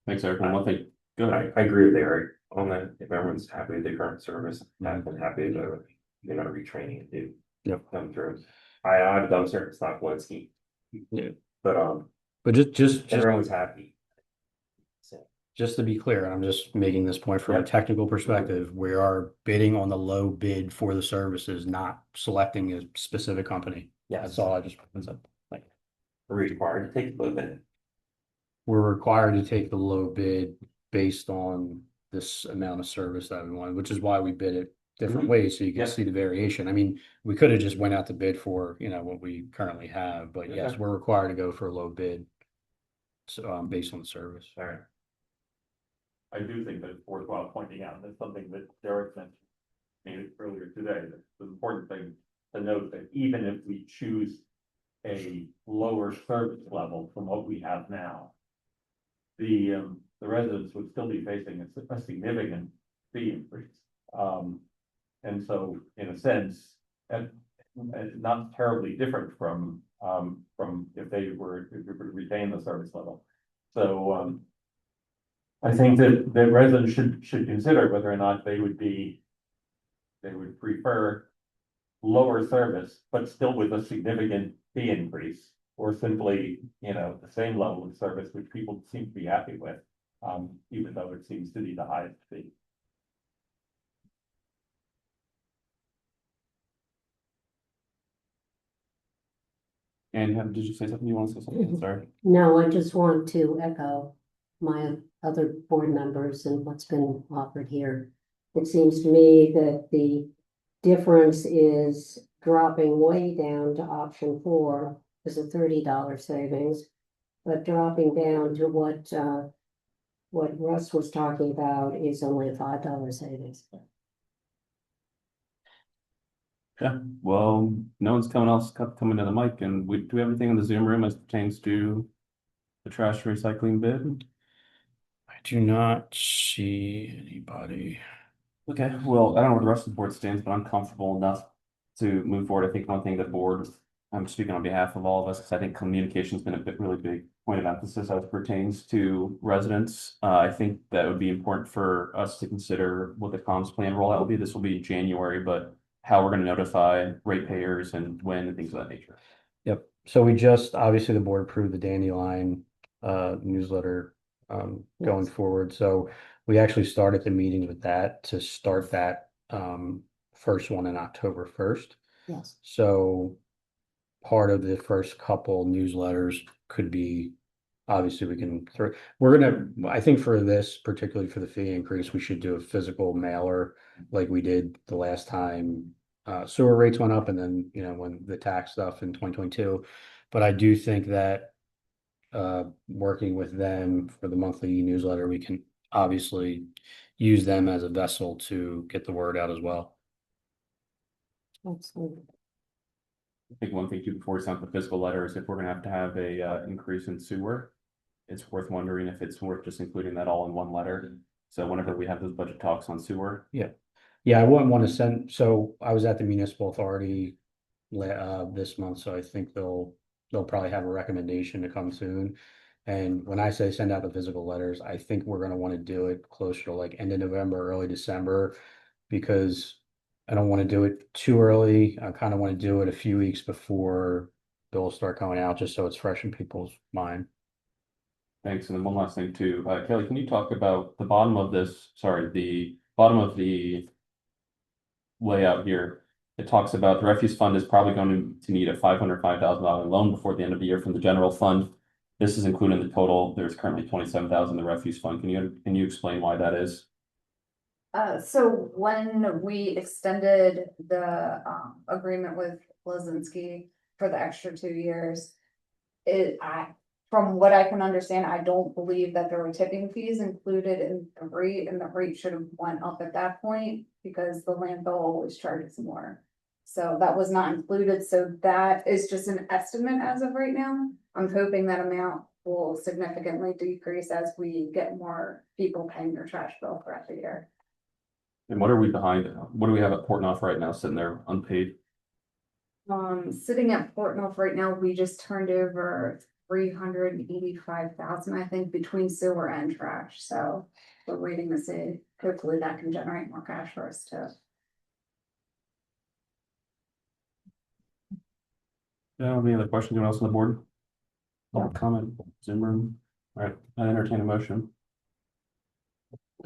Thanks, Eric. One thing, go ahead. I agree with Eric on that. If everyone's happy with the current service, I've been happy with retraining and do. Yep. Come through. I'm dumpster, it's not Blinsky. Yeah. But But just everyone's happy. just to be clear, and I'm just making this point from a Yep. technical perspective, we are bidding on the low bid for the services, not selecting a specific company. Yes. That's all I just, like, We're required to take a look at it. we're required to take the low bid based on this amount of service that we want, which is why we bid it different ways, so you can Yep. see the variation. I mean, we could have just went out to bid for, what we currently have, but yes, Okay. we're required to go for a low bid. So, based on the service. All right. I do think that it's worthwhile pointing out, and that's something that Derek mentioned maybe earlier today, that the important thing to note that even if we choose a lower service level from what we have now, the residents would still be facing a significant fee increase. And so in a sense, and not terribly different from if they were to retain the service level. So I think that residents should consider whether or not they would prefer lower service, but still with a significant fee increase, or simply, the same level of service, which people seem to be happy with, even though it seems to be the highest fee. And did you say something? You want to say something? Sorry. No, I just want to echo my other board members and what's been offered here. It seems to me that the difference is dropping way down to option 4 is a $30 savings, but dropping down to what Russ was talking about is only a $5 savings. Yeah, well, no one's coming to the mic, and do we have anything in the Zoom room as pertains to the trash recycling bid? I do not see anybody. Okay, well, I don't know where the rest of the board stands, but I'm comfortable enough to move forward. I think one thing that board, I'm speaking on behalf of all of us, because I think communication's been really big point of emphasis as pertains to residents. I think that would be important for us to consider what the comms plan rollout will be. This will be in January, but how we're going to notify ratepayers and when and things of that nature. Yep. So we just, obviously the board approved the Dandelion newsletter going forward. So we actually started the meetings with that to start that first one in October 1st. Yes. So part of the first couple newsletters could be, obviously I think for this, particularly for the fee increase, we should do a physical mailer like we did the last time sewer rates went up, and then, when the tax stuff in 2022. But I do think that working with them for the monthly newsletter, we can obviously use them as a vessel to get the word out as well. Absolutely. I think one thing too, before we send the physical letter, is if we're gonna have a increase in sewer, it's worth wondering if it's worth just including that all in one letter. So whenever we have those budget talks on sewer, Yeah, I wouldn't want to send, so I was at the municipal authority this month, so I think they'll probably have a recommendation to come soon. And when I say send out the physical letters, I think we're gonna want to do it closer to like end of November, early December, because I don't want to do it too early. I kind of want to do it a few weeks before bills start coming out, just so it's fresh in people's mind. thanks. And then one last thing too, Kelly, can you talk about the bottom of this, sorry, the bottom of the layout here? It talks about the refuse fund is probably going to need a $505,000 loan before the end of the year from the general fund. This is including the total. There's currently 27,000 in the refuse fund. Can you explain why that is? So when we extended the, agreement with Blazinski for the extra 2 years, from what I can understand, I don't believe that there were tipping fees included in the rate, and the rate should have went up at that point because the landfill always charges more. So that was not included, so that is just an estimate as of right now. I'm hoping that amount will significantly decrease as we get more people paying their trash bill throughout the year. And what are we behind? What do we have at Portnoy right now sitting there unpaid? Sitting at Portnoy right now, we just turned over 385,000, I think, between sewer and trash, so we're waiting to see, hopefully that can generate more cash for us too. Any other questions? Anyone else on the board? Public comment, Zoom room. All right, I entertain a motion.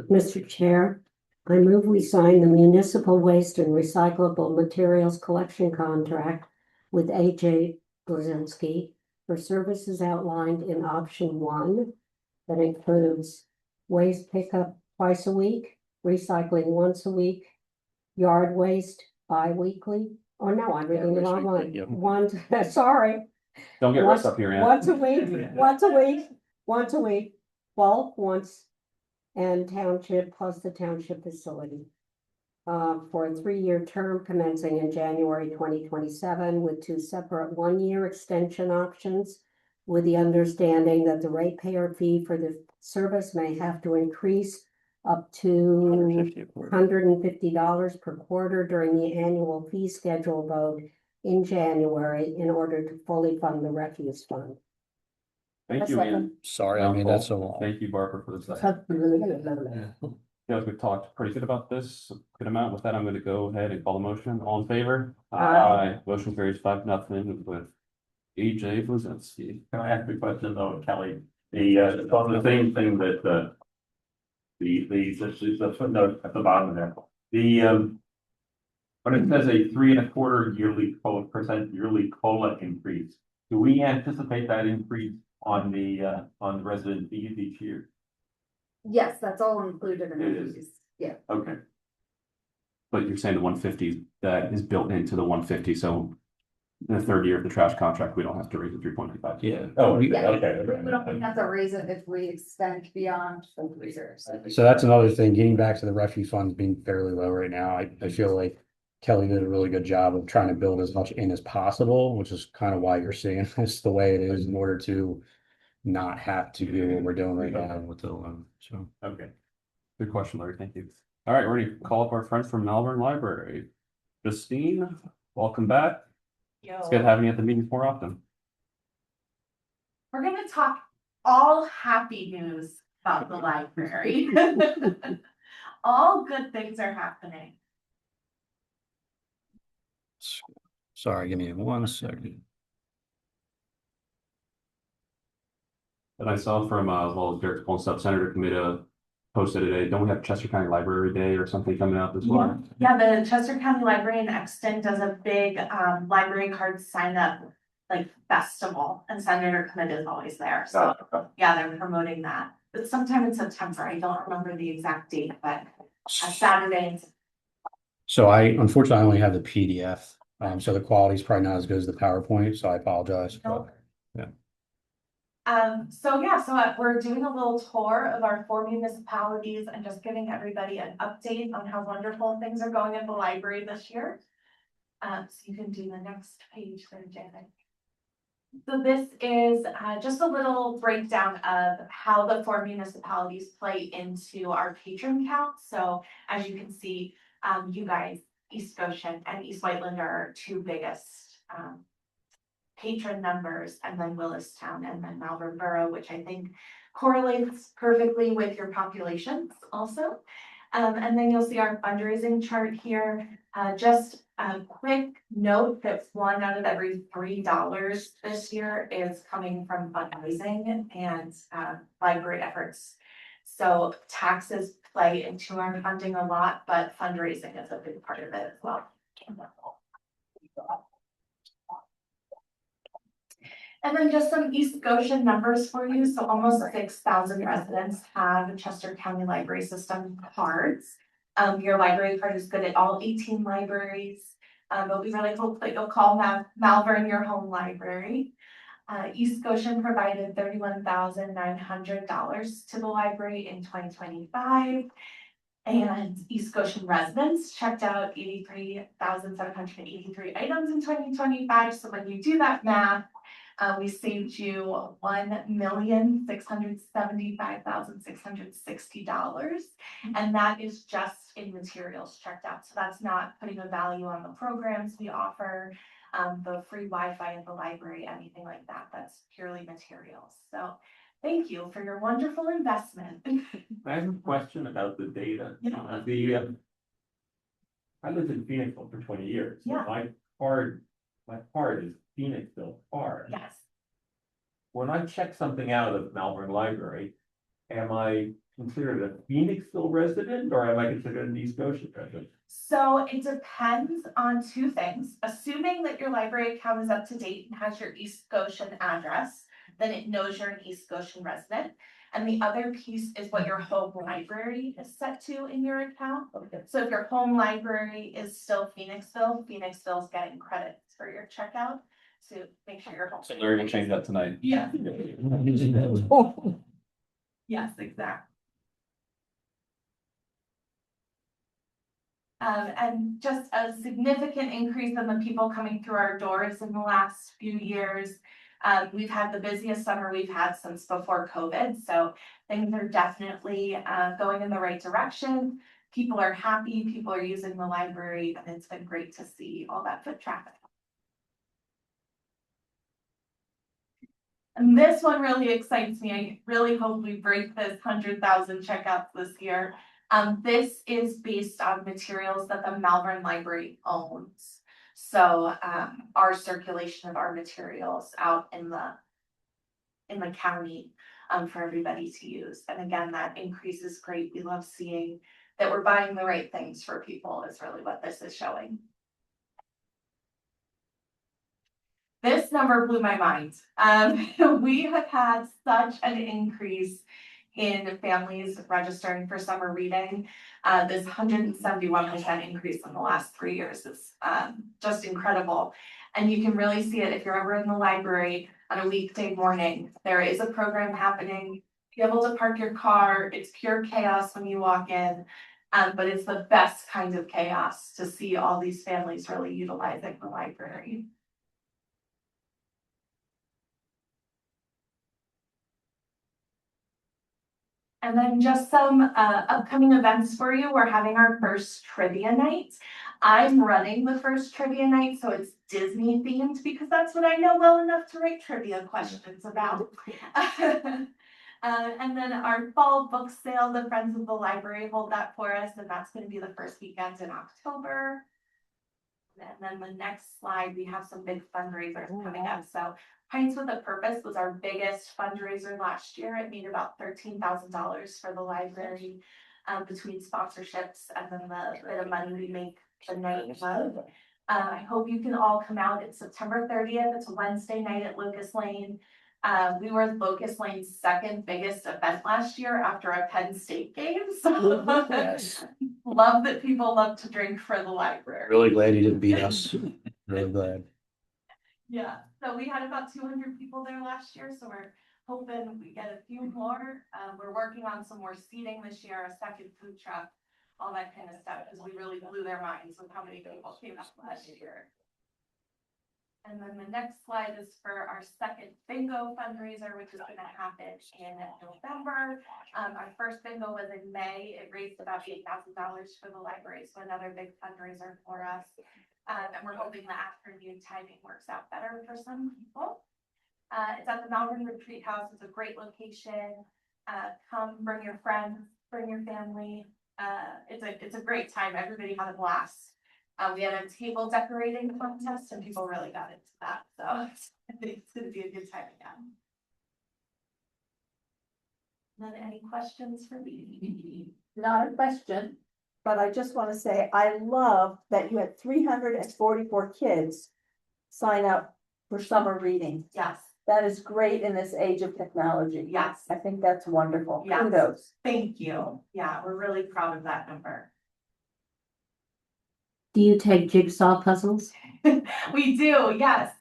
Mr. Chair, I move we sign the municipal waste and recyclable materials collection contract with AJ Blazinski for services outlined in option 1. That includes waste pickup twice a week, recycling once a week, yard waste bi-weekly. Oh, no, I'm reading the wrong one. Yep. Sorry. Don't get rest up here, Ann. Once a week, bulk once, and township plus the township facility. For a 3-year term commencing in January 2027 with 2 separate 1-year extension options, with the understanding that the ratepayer fee for the service may have to increase up to $150 per quarter during the annual fee schedule vote in January in order to fully fund the refuse fund. Thank you, Ann. Sorry, I mean, that's so long. Thank you, Barbara, for this. Yeah, we've talked pretty good about this, good amount. With that, I'm gonna go ahead and call the motion. All in favor? Aye. Motion carries 5-0 with AJ Blazinski. Can I ask a question though, Kelly? On the same thing that, the footnote at the bottom there, when it says a 3.25% yearly COLA increase, do we anticipate that increase on the resident fees each year? Yes, that's all included in It the is. fees, yeah. Okay. But you're saying the 150, that is built into the 150, so in the 3rd year of the trash contract, we don't have to raise it 3.25. Yeah. Oh, Yeah, okay. we don't have to raise it if we extend beyond the reserves. So that's another thing, getting back to the refuse funds being fairly low right now. I feel like Kelly did a really good job of trying to build as much in as possible, which is kind of why you're seeing this the way it is in order to not have to do what we're doing right now with the loan. So, Okay. Good question, Larry. Thank you. All right, we're going to call up our friends from Malvern Library. Justine, welcome back. It's good having you at the meetings more often. We're gonna talk all happy news about the library. All good things are happening. sorry, give me 1 second. And I saw from, well, Derek's pulling stuff, Senator Committa posted today, don't we have Chester County Library Day or something coming up as well? Yeah, the Chester County Library in Exton does a big library card sign up like festival, and Senator Committa is always there. So yeah, they're promoting that. But sometime in September, I don't remember the exact date, but a Saturday. So unfortunately, I only have the PDF. So the quality is probably not as good as the PowerPoint, so I apologize. But, yeah. We're doing a little tour of our 4 municipalities and just giving everybody an update on how wonderful things are going at the library this year. So you can do the next page there, Janet. So this is just a little breakdown of how the 4 municipalities play into our patron count. So as you can see, you guys, East Goshen and East Whiteland are our 2 biggest patron numbers, and then Willistown and then Malvern Borough, which I think correlates perfectly with your populations also. And then you'll see our fundraising chart here. Just a quick note that 1 out of every $3 this year is coming from fundraising and library efforts. So taxes play into our funding a lot, but fundraising is a big part of it as well. And then just some East Goshen numbers for you. So almost 6,000 residents have Chester County Library System cards. Your library card is good at all 18 libraries, but we really hope that you'll call Malvern your home library. East Goshen provided $31,900 to the library in 2025. And East Goshen residents checked out 83,783 items in 2025. So when you do that math, we saved you $1,675,660. And that is just in materials checked out. So that's not putting a value on the programs we offer, the free Wi-Fi at the library, anything like that. That's purely materials. So thank you for your wonderful investment. I have a question about the data. Yeah. I lived in Phoenixville for 20 years. Yeah. My card is Phoenixville card. Yes. When I check something out of Malvern Library, am I considered a Phoenixville resident or am I considered an East Goshen resident? So it depends on 2 things. Assuming that your library account is up to date and has your East Goshen address, then it knows you're an East Goshen resident. And the other piece is what your home library is set to in your account. Okay. So if your home library is still Phoenixville, Phoenixville is getting credits for your checkout. So make sure you're home. So they're gonna change that tonight. Yeah. Yes, exactly. And just a significant increase in the people coming through our doors in the last few years. We've had the busiest summer we've had since before COVID, so things are definitely going in the right direction. People are happy, people are using the library, and it's been great to see all that foot traffic. And this one really excites me. I really hope we break this 100,000 checkouts this year. This is based on materials that the Malvern Library owns. So our circulation of our materials out in the county for everybody to use. And again, that increase is great. We love seeing that we're buying the right things for people is really what this is showing. This number blew my mind. We have had such an increase in families registering for summer reading. This 171% increase in the last 3 years is just incredible. And you can really see it if you're ever in the library on a weekday morning. There is a program happening. Be able to park your car. It's pure chaos when you walk in. But it's the best kind of chaos to see all these families really utilizing the library. And then just some upcoming events for you. We're having our first trivia night. I'm running the first trivia night, so it's Disney themed because that's what I know well enough to write trivia questions about. And then our fall book sale, the Friends of the Library hold that for us, and that's going to be the first weekend in October. And then the next slide, we have some big fundraisers coming up. So Pints with a Purpose was our biggest fundraiser last year. It made about $13,000 for the library between sponsorships and then the bit of money we make the night of. I hope you can all come out. It's September 30th. It's a Wednesday night at Locust Lane. We were Locust Lane's second biggest event last year after a Penn State game. So Yes. love that people love to drink for the library. Really glad you didn't beat us. Really glad. Yeah, so we had about 200 people there last year, so we're hoping we get a few more. We're working on some more seating this year, a second food truck, all that kind of stuff, because we really blew their minds with how many people came out last year. And then the next slide is for our second bingo fundraiser, which is gonna happen in November. Our first bingo was in May. It raised about $8,000 for the library, so another big fundraiser for us. And we're hoping the afternoon timing works out better for some people. It's at the Malvern Retreat House. It's a great location. Come, bring your friends, bring your family. It's a great time. Everybody had a blast. We had a table decorating contest and people really got into that. So I think it's gonna be a good time again. Then any questions for me? Not a question, but I just want to say, I love that you had 344 kids sign up for summer reading. Yes, That is great in this age of technology. yes, I think that's wonderful. Yes. Kudos. thank you. Yeah, we're really proud of that number. Do you take jigsaw puzzles? We do, yes.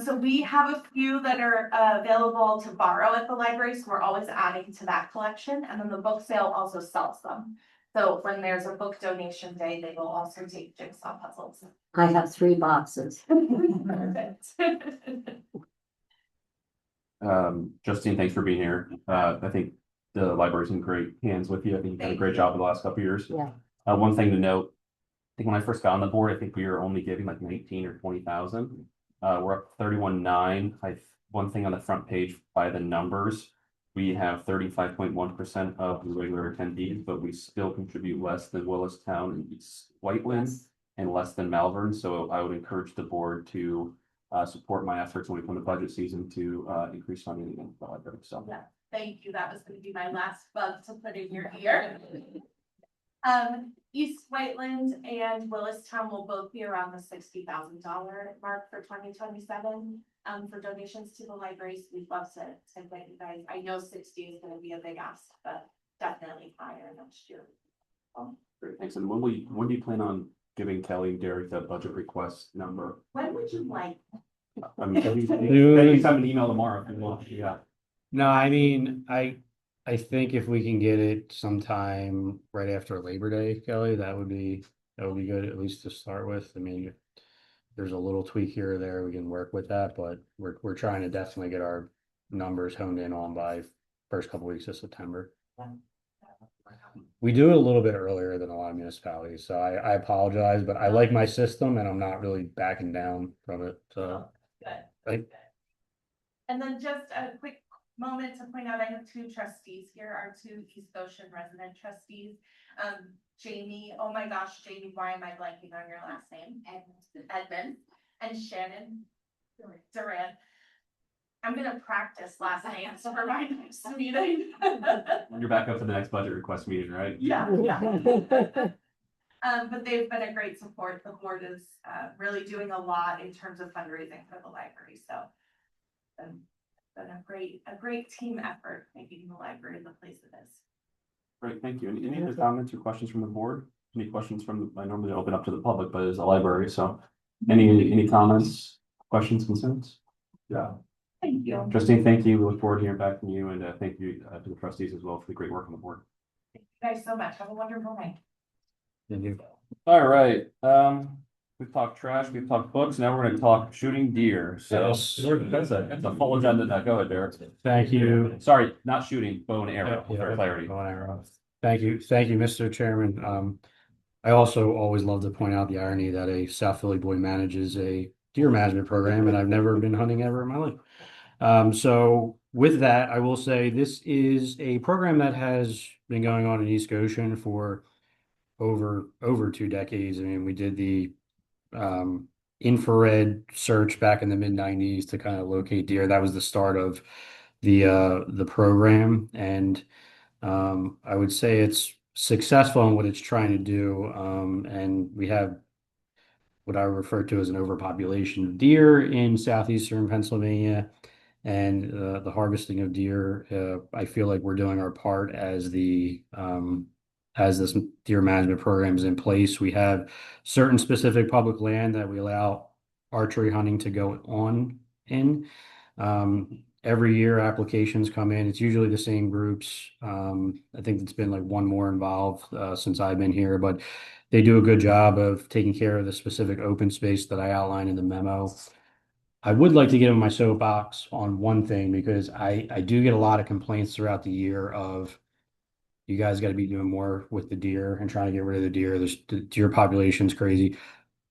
So we have a few that are available to borrow at the library, so we're always adding to that collection, and then the book sale also sells them. So when there's a book donation day, they will also take jigsaw puzzles. I have 3 boxes. Perfect. Justine, thanks for being here. I think the library's in great hands with you. I think you've done a great job in the last couple of years. Yeah. One thing to note, I think when I first got on the board, I think we were only giving like 19 or 20,000. We're up 31.9. One thing on the front page by the numbers, we have 35.1% of the regular attendees, but we still contribute less than Willistown and East Whiteland and less than Malvern. So I would encourage the board to support my efforts when we come to budget season to increase funding again for the library. So Yeah, thank you. That was going to be my last bug to put in your ear. East Whiteland and Willistown will both be around the $60,000 mark for 2027. For donations to the libraries, we'd love to invite you guys. I know 60 is going to be a big ask, but definitely higher next year. great, thanks. And when do you plan on giving Kelly and Derek that budget request number? When would you like? I mean, you send an email tomorrow if you want. Yeah. No, I mean, I think if we can get it sometime right after Labor Day, Kelly, that would be good, at least to start with. I mean, if there's a little tweak here or there, we can work with that, but we're trying to definitely get our numbers honed in on by first couple weeks of September. We do it a little bit earlier than a lot of municipalities, so I apologize, but I like my system and I'm not really backing down from it, so. Good. And then just a quick moment to point out, I have 2 trustees here, our 2 East Goshen resident trustees. Jamie, oh my gosh, Jamie, why am I blanking on your last name? Edmund, and Shannon Duran. I'm gonna practice last names for my next meeting. You're back up for the next budget request meeting, right? Yeah. But they've been a great support. The board is really doing a lot in terms of fundraising for the library, so. Been a great team effort making the library the place it is. Great, thank you. Any other comments or questions from the board? Any questions I normally open up to the public, but it's a library, so any comments, questions, concerns? Yeah. Thank you. Justine, thank you. We look forward to hearing back from you, and thank you to the trustees as well for the great work on the board. Thank you guys so much. Have a wonderful night. Thank you. All right, we've talked trash, we've talked books, now we're gonna talk shooting deer, so. Yes. That's a full agenda now, go ahead, Derek. Thank you. Sorry, not shooting, bow and arrow, Yeah, for clarity. bow and arrow. Thank you, Mr. Chairman. I also always love to point out the irony that a South Philly boy manages a deer management program, and I've never been hunting ever in my life. So with that, I will say this is a program that has been going on in East Goshen for over 2 decades. I mean, we did the infrared search back in the mid-90s to kind of locate deer. That was the start of the program, and I would say it's successful in what it's trying to do. And we have what I refer to as an overpopulation of deer in southeastern Pennsylvania, and the harvesting of deer. I feel like we're doing our part as this deer management program is in place. We have certain specific public land that we allow archery hunting to go on in. every year applications come in. It's usually the same groups. I think it's been like one more involved since I've been here, but they do a good job of taking care of the specific open space that I outlined in the memo. I would like to get on my soapbox on one thing because I do get a lot of complaints throughout the year of you guys got to be doing more with the deer and trying to get rid of the deer. The deer population's crazy.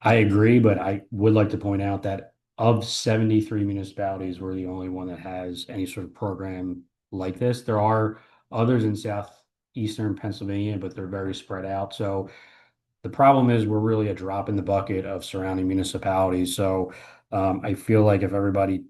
I agree, but I would like to point out that of 73 municipalities, we're the only one that has any sort of program like this. There are others in southeastern Pennsylvania, but they're very spread out. So the problem is we're really a drop in the bucket of surrounding municipalities. So I feel like if everybody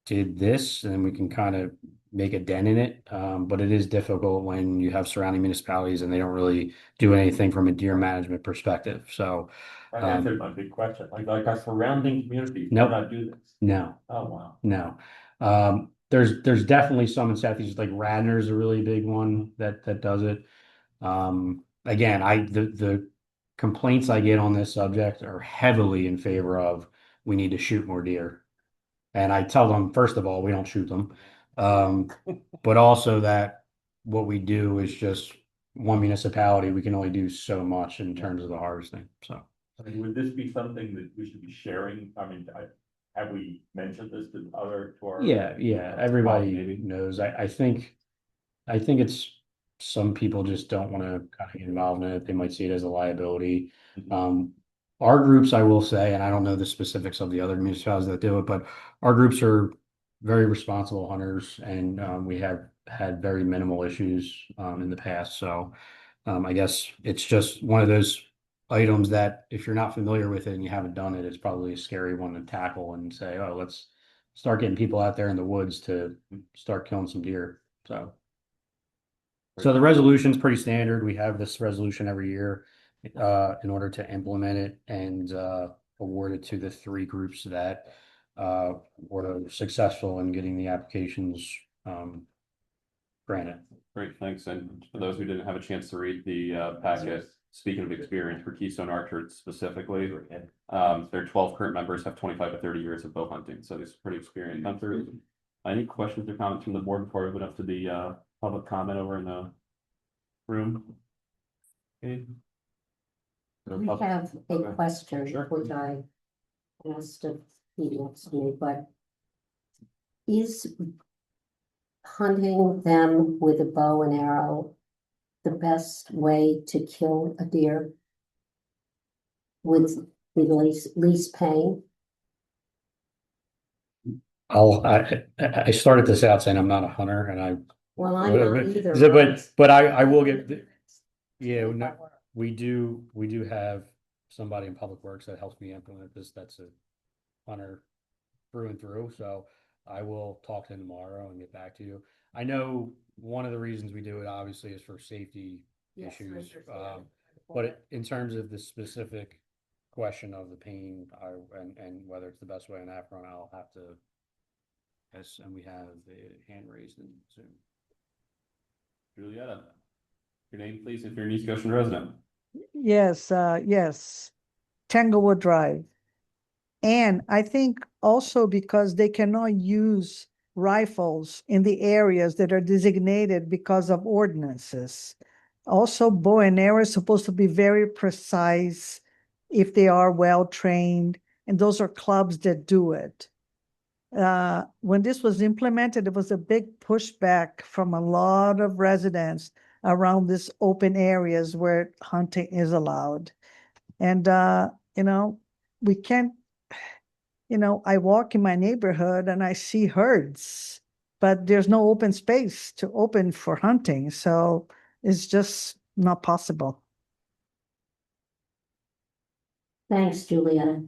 did this, then we can kind of make a dent in it. But it is difficult when you have surrounding municipalities and they don't really do anything from a deer management perspective. So That answered my big question, like our surrounding communities, do Nope. not do this. no, Oh, wow. no. There's definitely some in Southeast, like Radnor's a really big one that does it. Again, the complaints I get on this subject are heavily in favor of we need to shoot more deer. And I tell them, first of all, we don't shoot them. But also that what we do is just one municipality, we can only do so much in terms of the harvesting. So I mean, would this be something that we should be sharing? I mean, have we mentioned this to our? yeah, everybody knows. I think it's some people just don't want to kind of get involved in it. They might see it as a liability. Our groups, I will say, and I don't know the specifics of the other municipalities that do it, but our groups are very responsible hunters, and we have had very minimal issues in the past. So I guess it's just one of those items that if you're not familiar with it and you haven't done it, it's probably a scary one to tackle and say, oh, let's start getting people out there in the woods to start killing some deer. So the resolution's pretty standard. We have this resolution every year in order to implement it and award it to the three groups that were successful in getting the applications granted. Great, thanks. And for those who didn't have a chance to read the packet, speaking of experience for Keystone Archer specifically, their 12 current members have 25 to 30 years of bow hunting. So these are pretty experienced hunters. Any questions or comments from the board before we went up to the public comment over in the room? Okay. We have a Okay. question, Sure. which I asked of Pete next to me, but is hunting them with a bow and arrow the best way to kill a deer with the least pain? I started this out saying I'm not a hunter and I Well, I'm not either. but I will get no, we do have somebody in Public Works that helps me implement this. That's a hunter through and through. So I will talk to him tomorrow and get back to you. I know one of the reasons we do it obviously is for safety issues. But in terms of the specific question of the pain and whether it's the best way on that front, I'll have to. Yes, and we have the hand raised in Zoom. Julietta, your name, please, if you're an East Goshen resident. Yes, Tanglewood Drive. And I think also because they cannot use rifles in the areas that are designated because of ordinances. Also, bow and arrow is supposed to be very precise if they are well trained, and those are clubs that do it. When this was implemented, there was a big pushback from a lot of residents around these open areas where hunting is allowed. And, we can't, I walk in my neighborhood and I see herds, but there's no open space to open for hunting. So it's just not possible. Thanks, Julietta.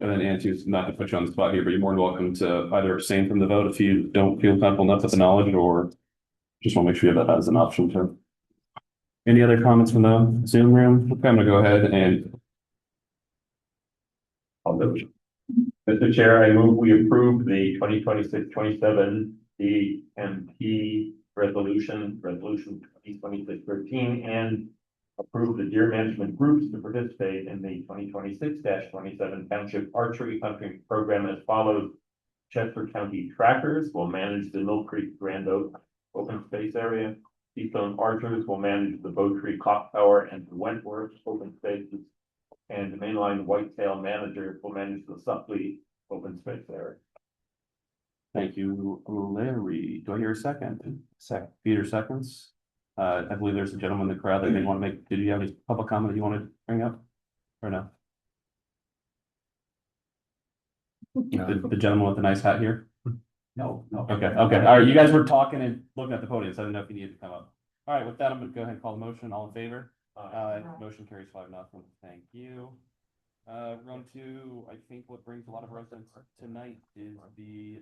And then Nancy, not to put you on the spot here, but you're more than welcome to either abstain from the vote if you don't feel comfortable enough with the knowledge, or just want to make sure you have that as an option too. Any other comments from the Zoom room? Okay, I'm gonna go ahead and I'll vote. Mr. Chair, I move we approve the 2026-27 DMP resolution 2026-13, and approve the deer management groups to participate in the 2026-27 Township Archery Hunting Program as follows. Chester County Trackers will manage the Mill Creek Grand Oak open space area. Keystone Archers will manage the Bow Tree Clock Tower and the Wentworth open spaces. And the Mainline Whitetail Manager will manage the Supley open space area. Thank you, Larry. Do I hear a second? Peter seconds. I believe there's a gentleman in the crowd that may want to make, did you have any public comment you want to bring up? Or no? The gentleman with the nice hat here? No, no. Okay, okay. All right, you guys were talking and looking at the podium, so I didn't know if you needed to come up. All right, with that, I'm gonna go ahead and call the motion. All in favor? Motion carries 5-0. Thank you. Run two, I think what brings a lot of residents tonight is the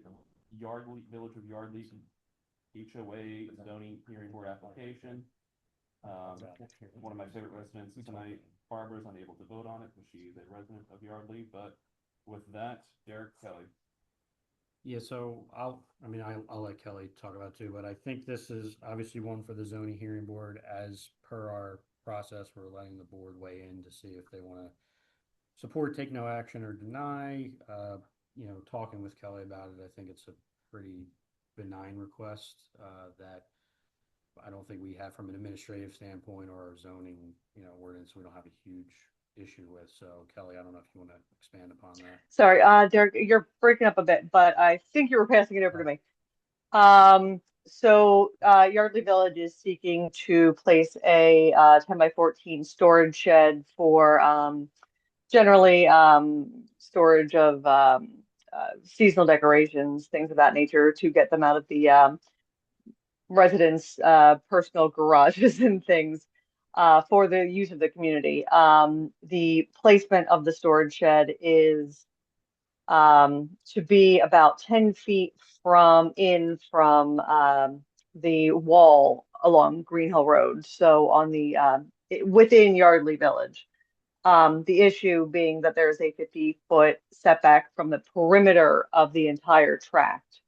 Village of Yardley HOA zoning hearing board application. One of my favorite residents tonight, Barbara's unable to vote on it because she's a resident of Yardley, but with that, Derek Kelly. Yeah, so I'll let Kelly talk about it too, but I think this is obviously one for the zoning hearing board. As per our process, we're letting the board weigh in to see if they want to support, take no action, or deny. Talking with Kelly about it, I think it's a pretty benign request that I don't think we have from an administrative standpoint or our zoning, ordinance. We don't have a huge issue with. So Kelly, I don't know if you want to expand upon that. Sorry, Derek, you're breaking up a bit, but I think you were passing it over to me. Yardley Village is seeking to place a 10x14 storage shed for generally storage of seasonal decorations, things of that nature, to get them out of the residents' personal garages and things for the use of the community. The placement of the storage shed is to be about 10 feet from the wall along Green Hill Road, so on the within Yardley Village. The issue being that there's a 50-foot setback from the perimeter of the entire tract,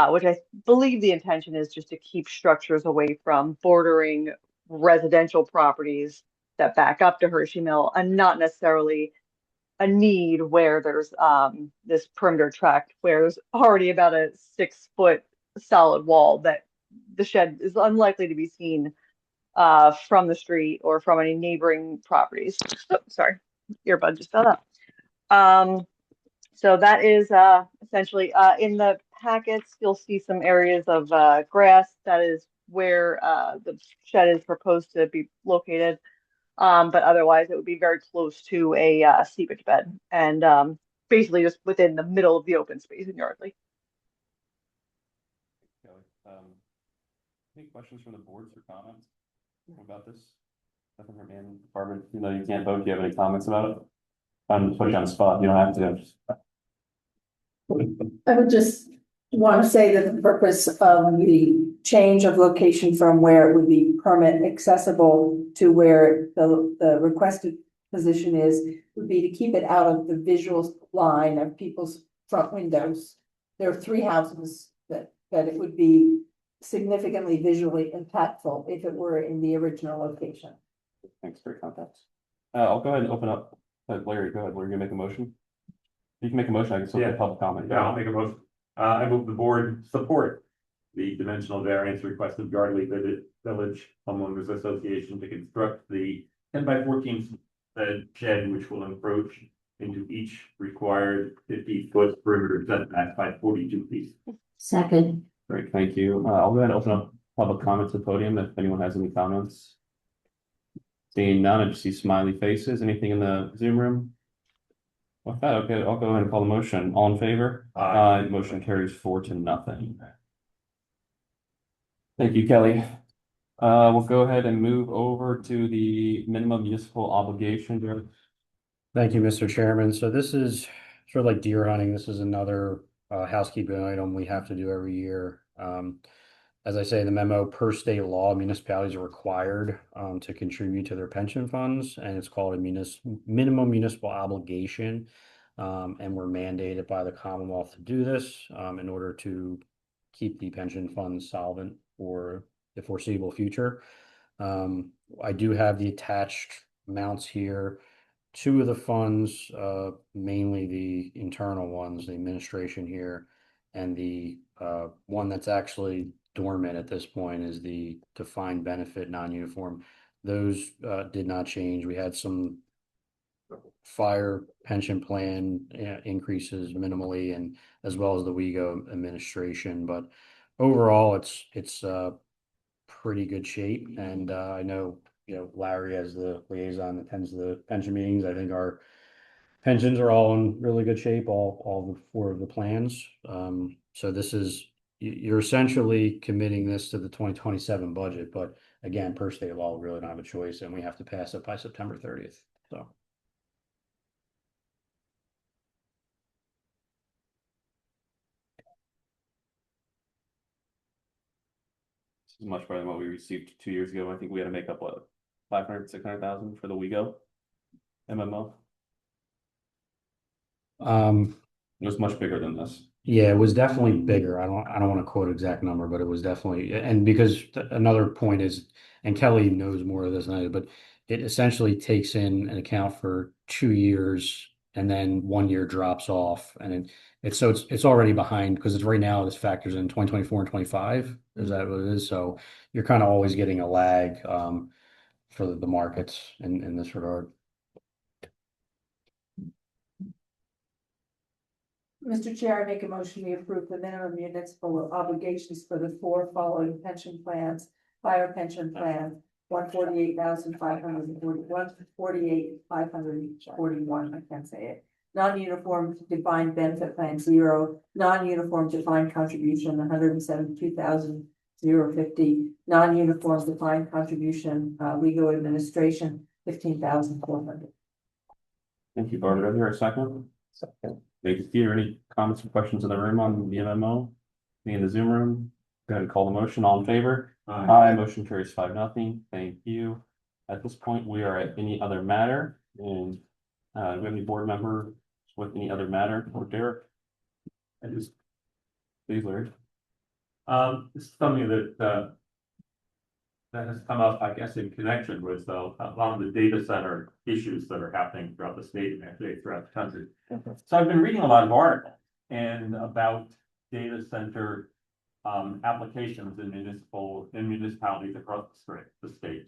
which I believe the intention is just to keep structures away from bordering residential properties that back up to Hershey Mill, and not necessarily a need where there's this perimeter tract where there's already about a 6-foot solid wall that the shed is unlikely to be seen from the street or from any neighboring properties. Oh, sorry, earbud just fell out. So that is essentially in the packets. You'll see some areas of grass. That is where the shed is proposed to be located. But otherwise, it would be very close to a seepage bed, and basically just within the middle of the open space in Yardley. Any questions from the boards or comments about this? Nothing from Ann, Barbara, you can't vote. Do you have any comments about it? I'm putting you on the spot. You don't have to. I would just want to say that the purpose of the change of location from where it would be permit accessible to where the requested position is would be to keep it out of the visual line of people's front windows. There are 3 houses that it would be significantly visually impactful if it were in the original location. Thanks for your context. I'll go ahead and open up. Larry, go ahead. We're gonna make a motion. You can make a motion. I can still get public comment. Yeah, I'll make a motion. I move the board support the dimensional variance request of Yardley Village Homeowners Association to construct the 10x14 shed, which will encroach into each required 50-foot perimeter setback by 42 feet. Second. Great, thank you. I'll go ahead and open up public comments at the podium if anyone has any comments. Seeing none, I just see smiley faces. Anything in the Zoom room? With that, okay, I'll go ahead and call the motion. All in favor? Aye. Motion carries 4-0. Thank you, Kelly. We'll go ahead and move over to the minimum municipal obligation. Thank you, Mr. Chairman. So this is sort of like deer hunting. This is another housekeeping item we have to do every year. As I say in the memo, per state law, municipalities are required to contribute to their pension funds, and it's called a minimum municipal obligation. And we're mandated by the Commonwealth to do this in order to keep the pension funds solvent for the foreseeable future. I do have the attached amounts here. 2 of the funds, mainly the internal ones, the administration here, And the one that's actually dormant at this point is the defined benefit non-uniform. Those did not change. We had some fire pension plan increases minimally, and as well as the WEGO administration, but overall it's pretty good shape. And I know, Larry, as the liaison that attends the pension meetings, I think our pensions are all in really good shape, all the four of the plans. So this is, you're essentially committing this to the 2027 budget, but again, per state law, we really don't have a choice, and we have to pass it by September 30th, so. This is much better than what we received 2 years ago. I think we had to make up what, 500, 600,000 for the WeGo MMO. It was much bigger than this. Yeah, it was definitely bigger. I don't want to quote exact number, but it was definitely, and because another point is, and Kelly knows more of this than I do, but it essentially takes in an account for 2 years and then 1 year drops off, and it's already behind because it's right now this factors in 2024 and 25. Is that what it is? So you're kind of always getting a lag for the markets in this regard. Mr. Chair, I make a motion to approve the minimum municipal obligations for the four following pension plans. Fire pension plan, 148,541, 148,541, I can't say it. Non-uniform defined benefit plan 0, non-uniform defined contribution 172,050, non-uniform defined contribution legal administration 15,400. Thank you, Barbara. Is there a second? Second. Thank you, Peter. Any comments or questions in the room on the MMO? Any in the Zoom room? Go ahead and call the motion. All in favor? Aye. Motion carries 5-0. Thank you. At this point, we are at any other matter, and do we have any board member with any other matter or Derek? I just, Please, Larry. this is something that has come up, I guess, in connection with a lot of the data center issues that are happening throughout the state and actually throughout the country. So I've been reading a lot of articles and about data center applications in municipalities across the state.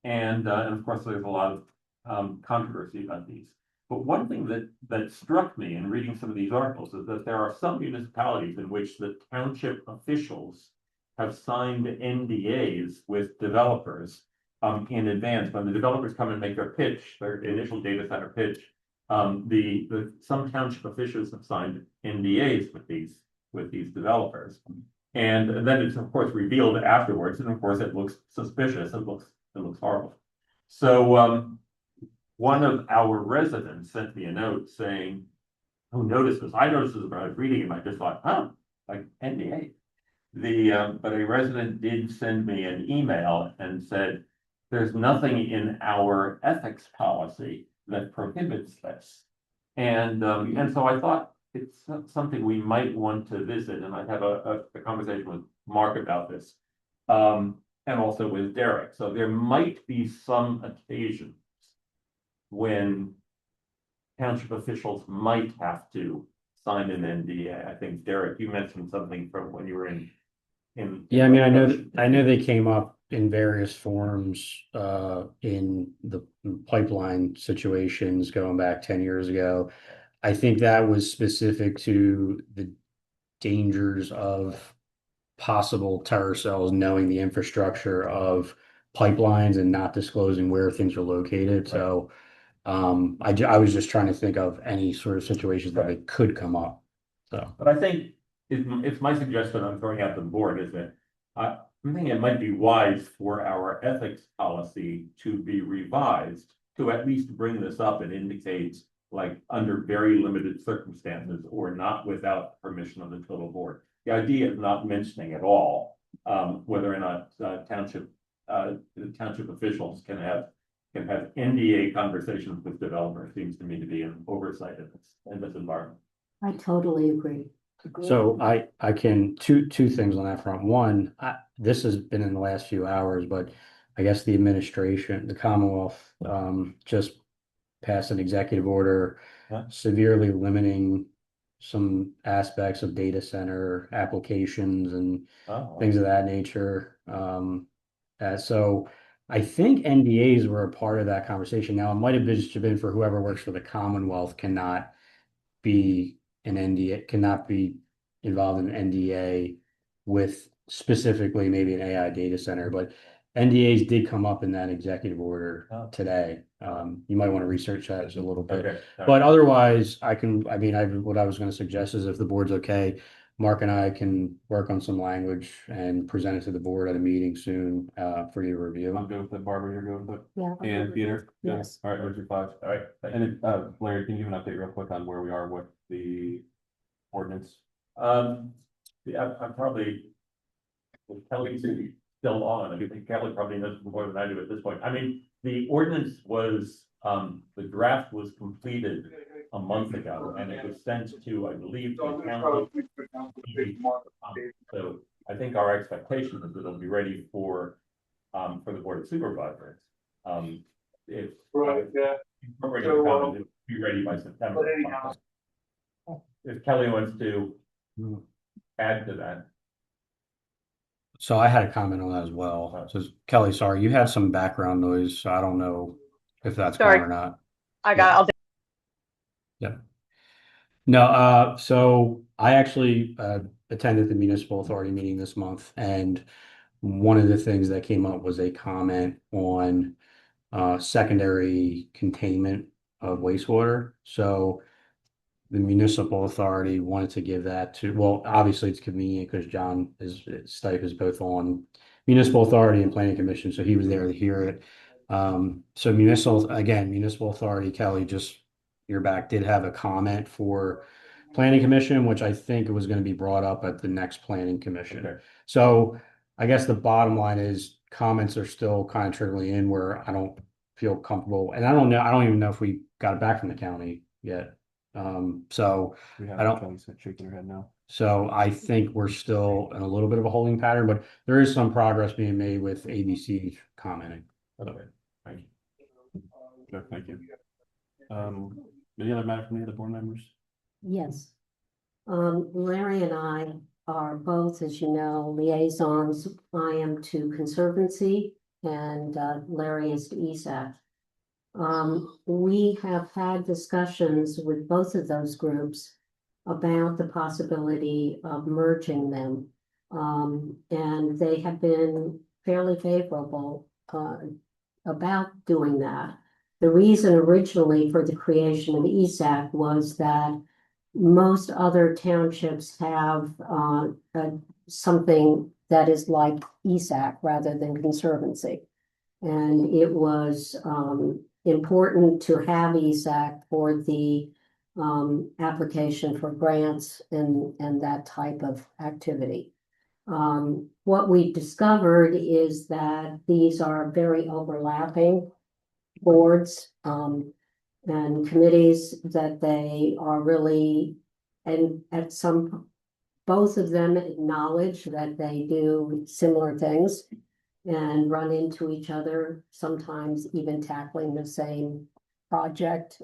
And of course, there's a lot of controversy about these. But one thing that struck me in reading some of these articles is that there are some municipalities in which the township officials have signed NDAs with developers in advance. When the developers come and make their pitch, their initial data center pitch, some township officials have signed NDAs with these developers. And then it's of course revealed afterwards, and of course it looks suspicious. It looks horrible. So one of our residents sent me a note saying, "Who noticed this?" I noticed this, but I was reading it, and I just thought, "Huh, like NDA." But a resident did send me an email and said, "There's nothing in our ethics policy that prohibits this." And so I thought it's something we might want to visit, and I'd have a conversation with Mark about this, and also with Derek. So there might be some occasions when township officials might have to sign an NDA. I think, Derek, you mentioned something from when you were in. Yeah, I mean, I know they came up in various forms in the pipeline situations going back 10 years ago. I think that was specific to the dangers of possible terror cells knowing the infrastructure of pipelines and not disclosing where things are located. Right. So I was just trying to think of any sort of situations that it could come up. So, but I think it's my suggestion I'm throwing out to the board is that I think it might be wise for our ethics policy to be revised to at least bring this up and indicate, like, under very limited circumstances or not without permission of the total board. The idea of not mentioning at all whether or not township officials can have NDA conversations with developers seems to me to be an oversight in this environment. I totally agree. So I can two things on that front. One, this has been in the last few hours, but I guess the administration, the Commonwealth, just passed an executive order severely limiting some aspects of data center applications and Oh, things of that nature. So I think NDAs were a part of that conversation. Now, it might have just been for whoever works for the Commonwealth cannot be an NDA, cannot be involved in an NDA with specifically maybe an AI data center, but NDAs did come up in that executive order Oh. today. You might want to research that a little bit. okay. But otherwise, what I was going to suggest is if the board's okay, Mark and I can work on some language and present it to the board at a meeting soon, for you to review. I'm good with it. Barbara, you're good with it? Yeah. And Peter? Yes. All right, there's your five. All right, thank you. And then, Larry, can you give an update real quick on where we are with the ordinance? Yeah, I'm probably, Kelly's still on. I think Kelly probably knows more than I do at this point. I mean, the ordinance was, the draft was completed a month ago and it was sent to, I believe, the county. So I think our expectation is that it'll be ready for the Board of Supervisors. If incorporating the comments, it'll be ready by September. If Kelly wants to add to that. So I had a comment on that as well. So Kelly, sorry, you had some background noise, so I don't know if that's Sorry. gone or not. I got, No, so I actually attended the municipal authority meeting this month, and one of the things that came up was a comment on secondary containment of wastewater. So the municipal authority wanted to give that to, well, obviously it's convenient because John Stipe is both on municipal authority and planning commission, so he was there to hear it. So municipal authority, Kelly, just your back did have a comment for planning commission, which I think was going to be brought up at the next planning commission. Okay. So I guess the bottom line is comments are still kind of trickling in where I don't feel comfortable, and I don't even know if we got it back from the county yet. So We have I don't- Kelly's shaking her head now. so I think we're still in a little bit of a holding pattern, but there is some progress being made with ABC commenting. Okay, thank you. Sure, thank you. Any other matter from the other board members? Yes. Larry and I are both, as you know, liaisons. I am to Conservancy and Larry is to ESAC. We have had discussions with both of those groups about the possibility of merging them. And they have been fairly favorable about doing that. The reason originally for the creation of ESAC was that most other townships have something that is like ESAC rather than Conservancy. And it was important to have ESAC for the application for grants and that type of activity. What we discovered is that these are very overlapping boards and committees, that they are really, and both of them acknowledge that they do similar things and run into each other, sometimes even tackling the same project.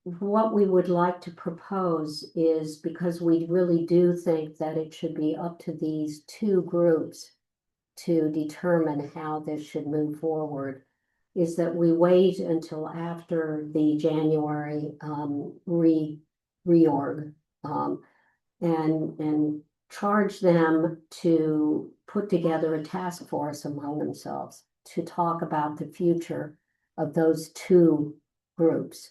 What we would like to propose is, because we really do think that it should be up to these two groups to determine how this should move forward, is that we wait until after the January reorg and charge them to put together a task force among themselves to talk about the future of those two groups,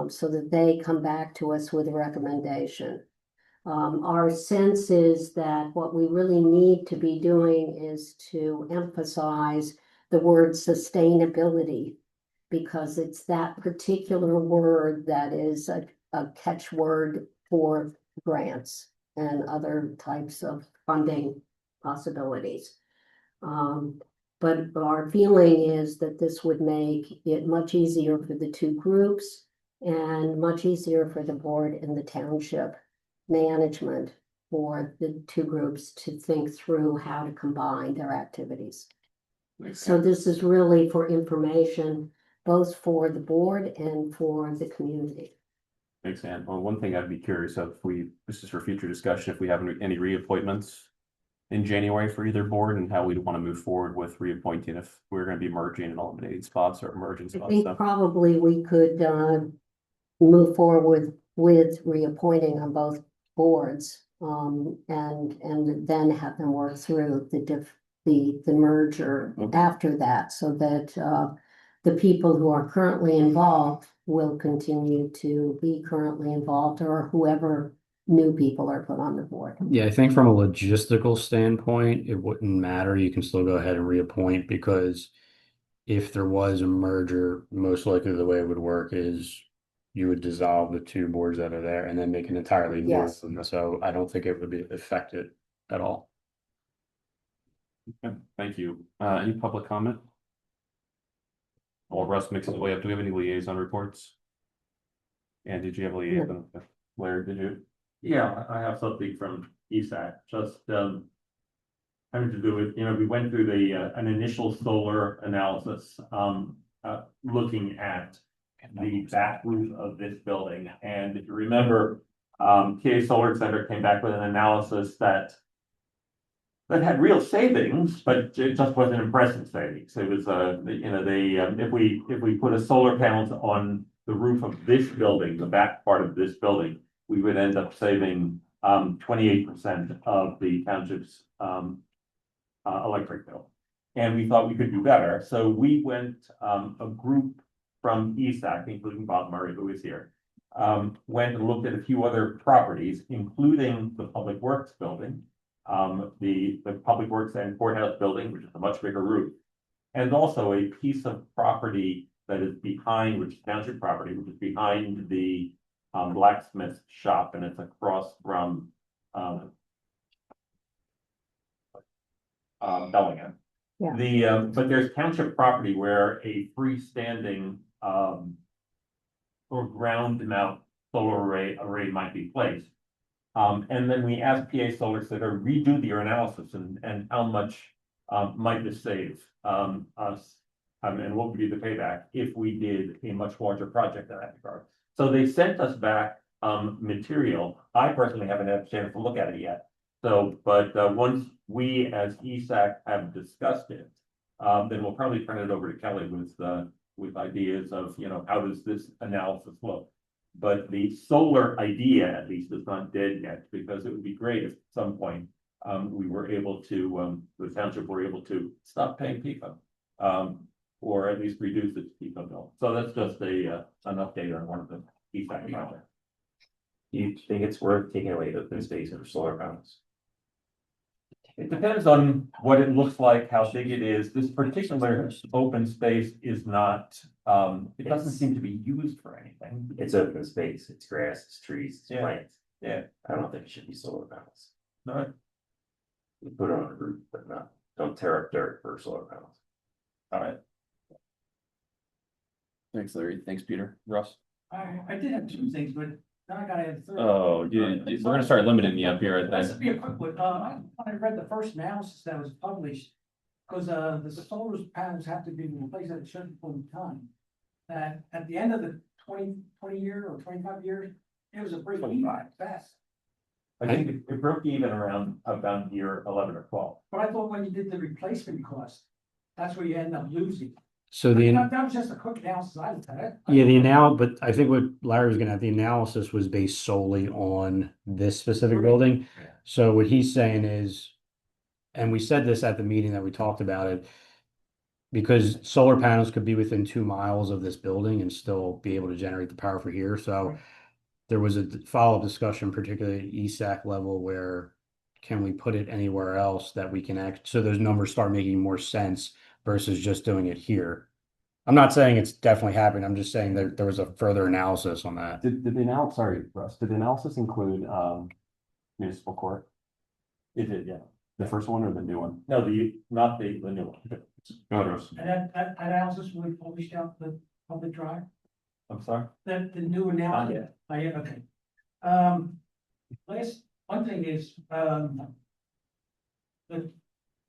so that they come back to us with a recommendation. Our sense is that what we really need to be doing is to emphasize the word sustainability, because it's that particular word that is a catchword for grants and other types of funding possibilities. But our feeling is that this would make it much easier for the two groups and much easier for the board and the township management for the two groups to think through how to combine their activities. So this is really for information, both for the board and for the community. Thanks, Ann. Well, one thing I'd be curious of, this is for future discussion, if we have any reappointments in January for either board and how we'd want to move forward with reappointing if we're going to be merging and eliminating spots or merging I spots. think So, probably we could move forward with reappointing on both boards. And then have them work through the merger Okay. after that, so that the people who are currently involved will continue to be currently involved, or whoever new people are put on the board. Yeah, I think from a logistical standpoint, it wouldn't matter. You can still go ahead and reappoint because if there was a merger, most likely the way it would work is you would dissolve the two boards that are there and then make an entirely new Yes. one. So I don't think it would be affected at all. okay, thank you. Any public comment? While Russ mixes his way up, do we have any liaison reports? And did you have a liaison? Blair, did you? Yeah, I have something from ESAC, just, having to do with, we went through an initial solar analysis, looking at the back roof of this building. And if you remember, TA Solar Center came back with an analysis that had real savings, but it just wasn't impressive savings. It was, if we put a solar panels on the roof of this building, the back part of this building, we would end up saving 28% of the township's electric bill. And we thought we could do better. So we went, a group from ESAC, including Bob Murray, who is here, went and looked at a few other properties, including the Public Works building, the Public Works and Courthouse building, which is a much bigger roof, and also a piece of property that is behind, which is township property, which is behind the blacksmith shop, and it's across from Bellingham. Yeah. But there's township property where a freestanding or ground mount solar array might be placed. And then we asked PA Solar Center redo their analysis and how much might this save us, and what would be the payback if we did a much larger project in that regard. So they sent us back material. I personally haven't had a chance to look at it yet. So, but once we as ESAC have discussed it, then we'll probably turn it over to Kelly with ideas of, how does this analysis look? But the solar idea at least is not dead yet, because it would be great if at some point we were able to, the township were able to stop paying PICO, or at least reduce its PICO bill. So that's just an update on one of the ESAC projects. Do you think it's worth taking away the space for solar panels? It depends on what it looks like, how big it is. This particular open space is not, it doesn't seem to be used for anything. It's open space, it's grass, it's trees, it's Yeah. plants. Yeah. I don't think it should be solar panels. No, You put it on a roof, but don't tear up dirt for solar panels. all right. Thanks, Larry. Thanks, Peter. Russ? I did have two things, but now I gotta add third. Oh, we're gonna start limiting you up here, I This think. would be a quick one. When I read the first analysis that was published, because the solar panels have to be replaced at a certain point in time. That at the end of the 20 year or 25 years, it was a break even at best. I think it broke even around about year 11 or 12. But I thought when you did the replacement cost, that's where you end up losing. So That was just a quick analysis I looked at it. but I think what Larry was the analysis was based solely on this specific building. So what he's saying is, and we said this at the meeting that we talked about it, because solar panels could be within 2 miles of this building and still be able to generate the power for here. So there was a follow-up discussion, particularly at ESAC level, where can we put it anywhere else that we can so those numbers start making more sense versus just doing it here. I'm not saying it's definitely happening. I'm just saying there was a further analysis on that. Did the analysis, sorry, Russ, did the analysis include municipal court? It did, yeah. The first one or the new one? No, not the new one. Go ahead, Russ. And that analysis will be published out the public drive, I'm sorry? that the new analysis. Yeah. Yeah, okay. One thing is, one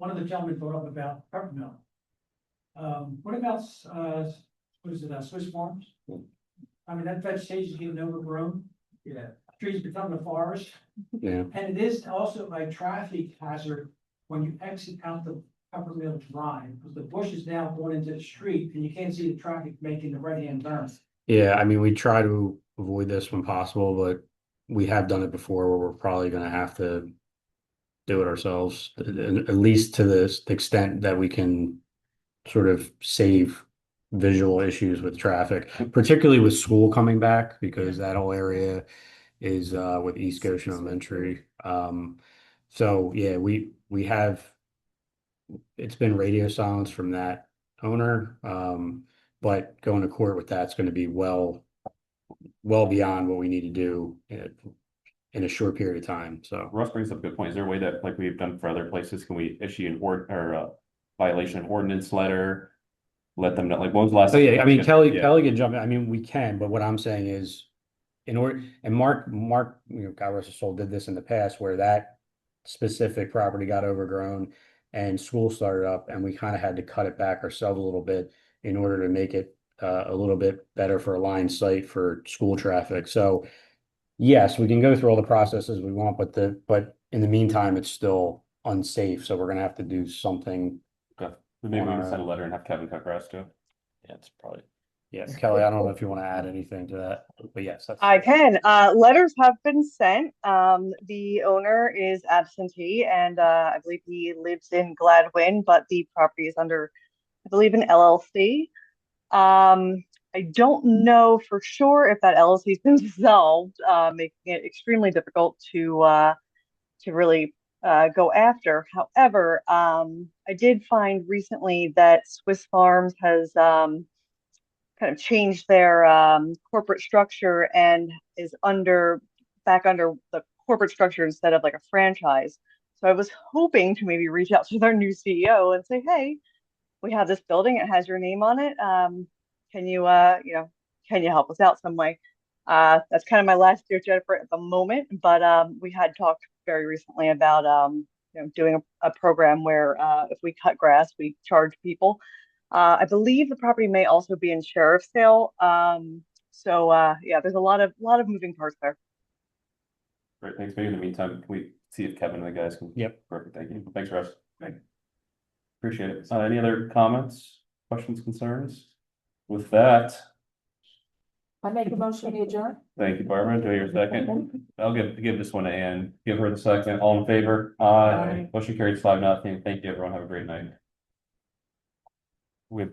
of the gentlemen brought up about pepper mill. What about, what is it, Swiss Farms? I mean, that vegetation is getting overgrown. Yeah. Trees become the forest. Yeah. And it is also a traffic hazard when you exit out the Upper Mill Drive, because the bush is now going into the street and you can't see the traffic making the right-hand turn. Yeah, I mean, we try to avoid this when possible, but we have done it before where we're probably gonna have to do it ourselves, at least to the extent that we can sort of save visual issues with traffic, particularly with school coming back, because that whole area is with East Goshen Elementary. So yeah, we have, it's been radio silence from that owner. But going to court with that's going to be well beyond what we need to do in a short period of time. So Russ brings up a good point. Is there a way that, like we've done for other places, can we issue an violation of ordinance letter? Let them know, like, when was the last? so yeah, I mean, Kelly Yeah. can jump in. I mean, we can, but what I'm saying is in order, and Mark, you know, God rest his soul, did this in the past where that specific property got overgrown and school started up, and we kind of had to cut it back ourselves a little bit in order to make it a little bit better for a line sight for school traffic. So yes, we can go through all the processes we want, but in the meantime, it's still unsafe. So we're gonna have to do something. Okay. Maybe we can send a letter and have Kevin cut grass too. Yeah, it's probably. Yes, Kelly, I don't know if you want to add anything to that, but yes, that's. I can. Letters have been sent. The owner is absentee and I believe he lives in Gladwin, but the property is under, I believe, an LLC. I don't know for sure if that LLC has been dissolved, making it extremely difficult to really go after. However, I did find recently that Swiss Farms has kind of changed their corporate structure and is back under the corporate structure instead of like a franchise. So I was hoping to maybe reach out to their new CEO and say, hey, we have this building, it has your name on it. Can you can you help us out some way? That's kind of my last ditch effort at the moment, but we had talked very recently about doing a program where if we cut grass, we charge people. I believe the property may also be in sheriff's sale. So yeah, there's a lot of moving parts there. Great, thanks. Maybe in the meantime, can we see if Kevin and the guys can? Yep. Perfect, thank you. Thanks, Russ. Appreciate it. Any other comments, questions, concerns? With that, I make a motion to adjourn. thank you, Barbara. Do I hear a second? I'll give this one to Ann. Give her the second. All in favor? Aye. Motion carries 5-0. Thank you, everyone. Have a great night.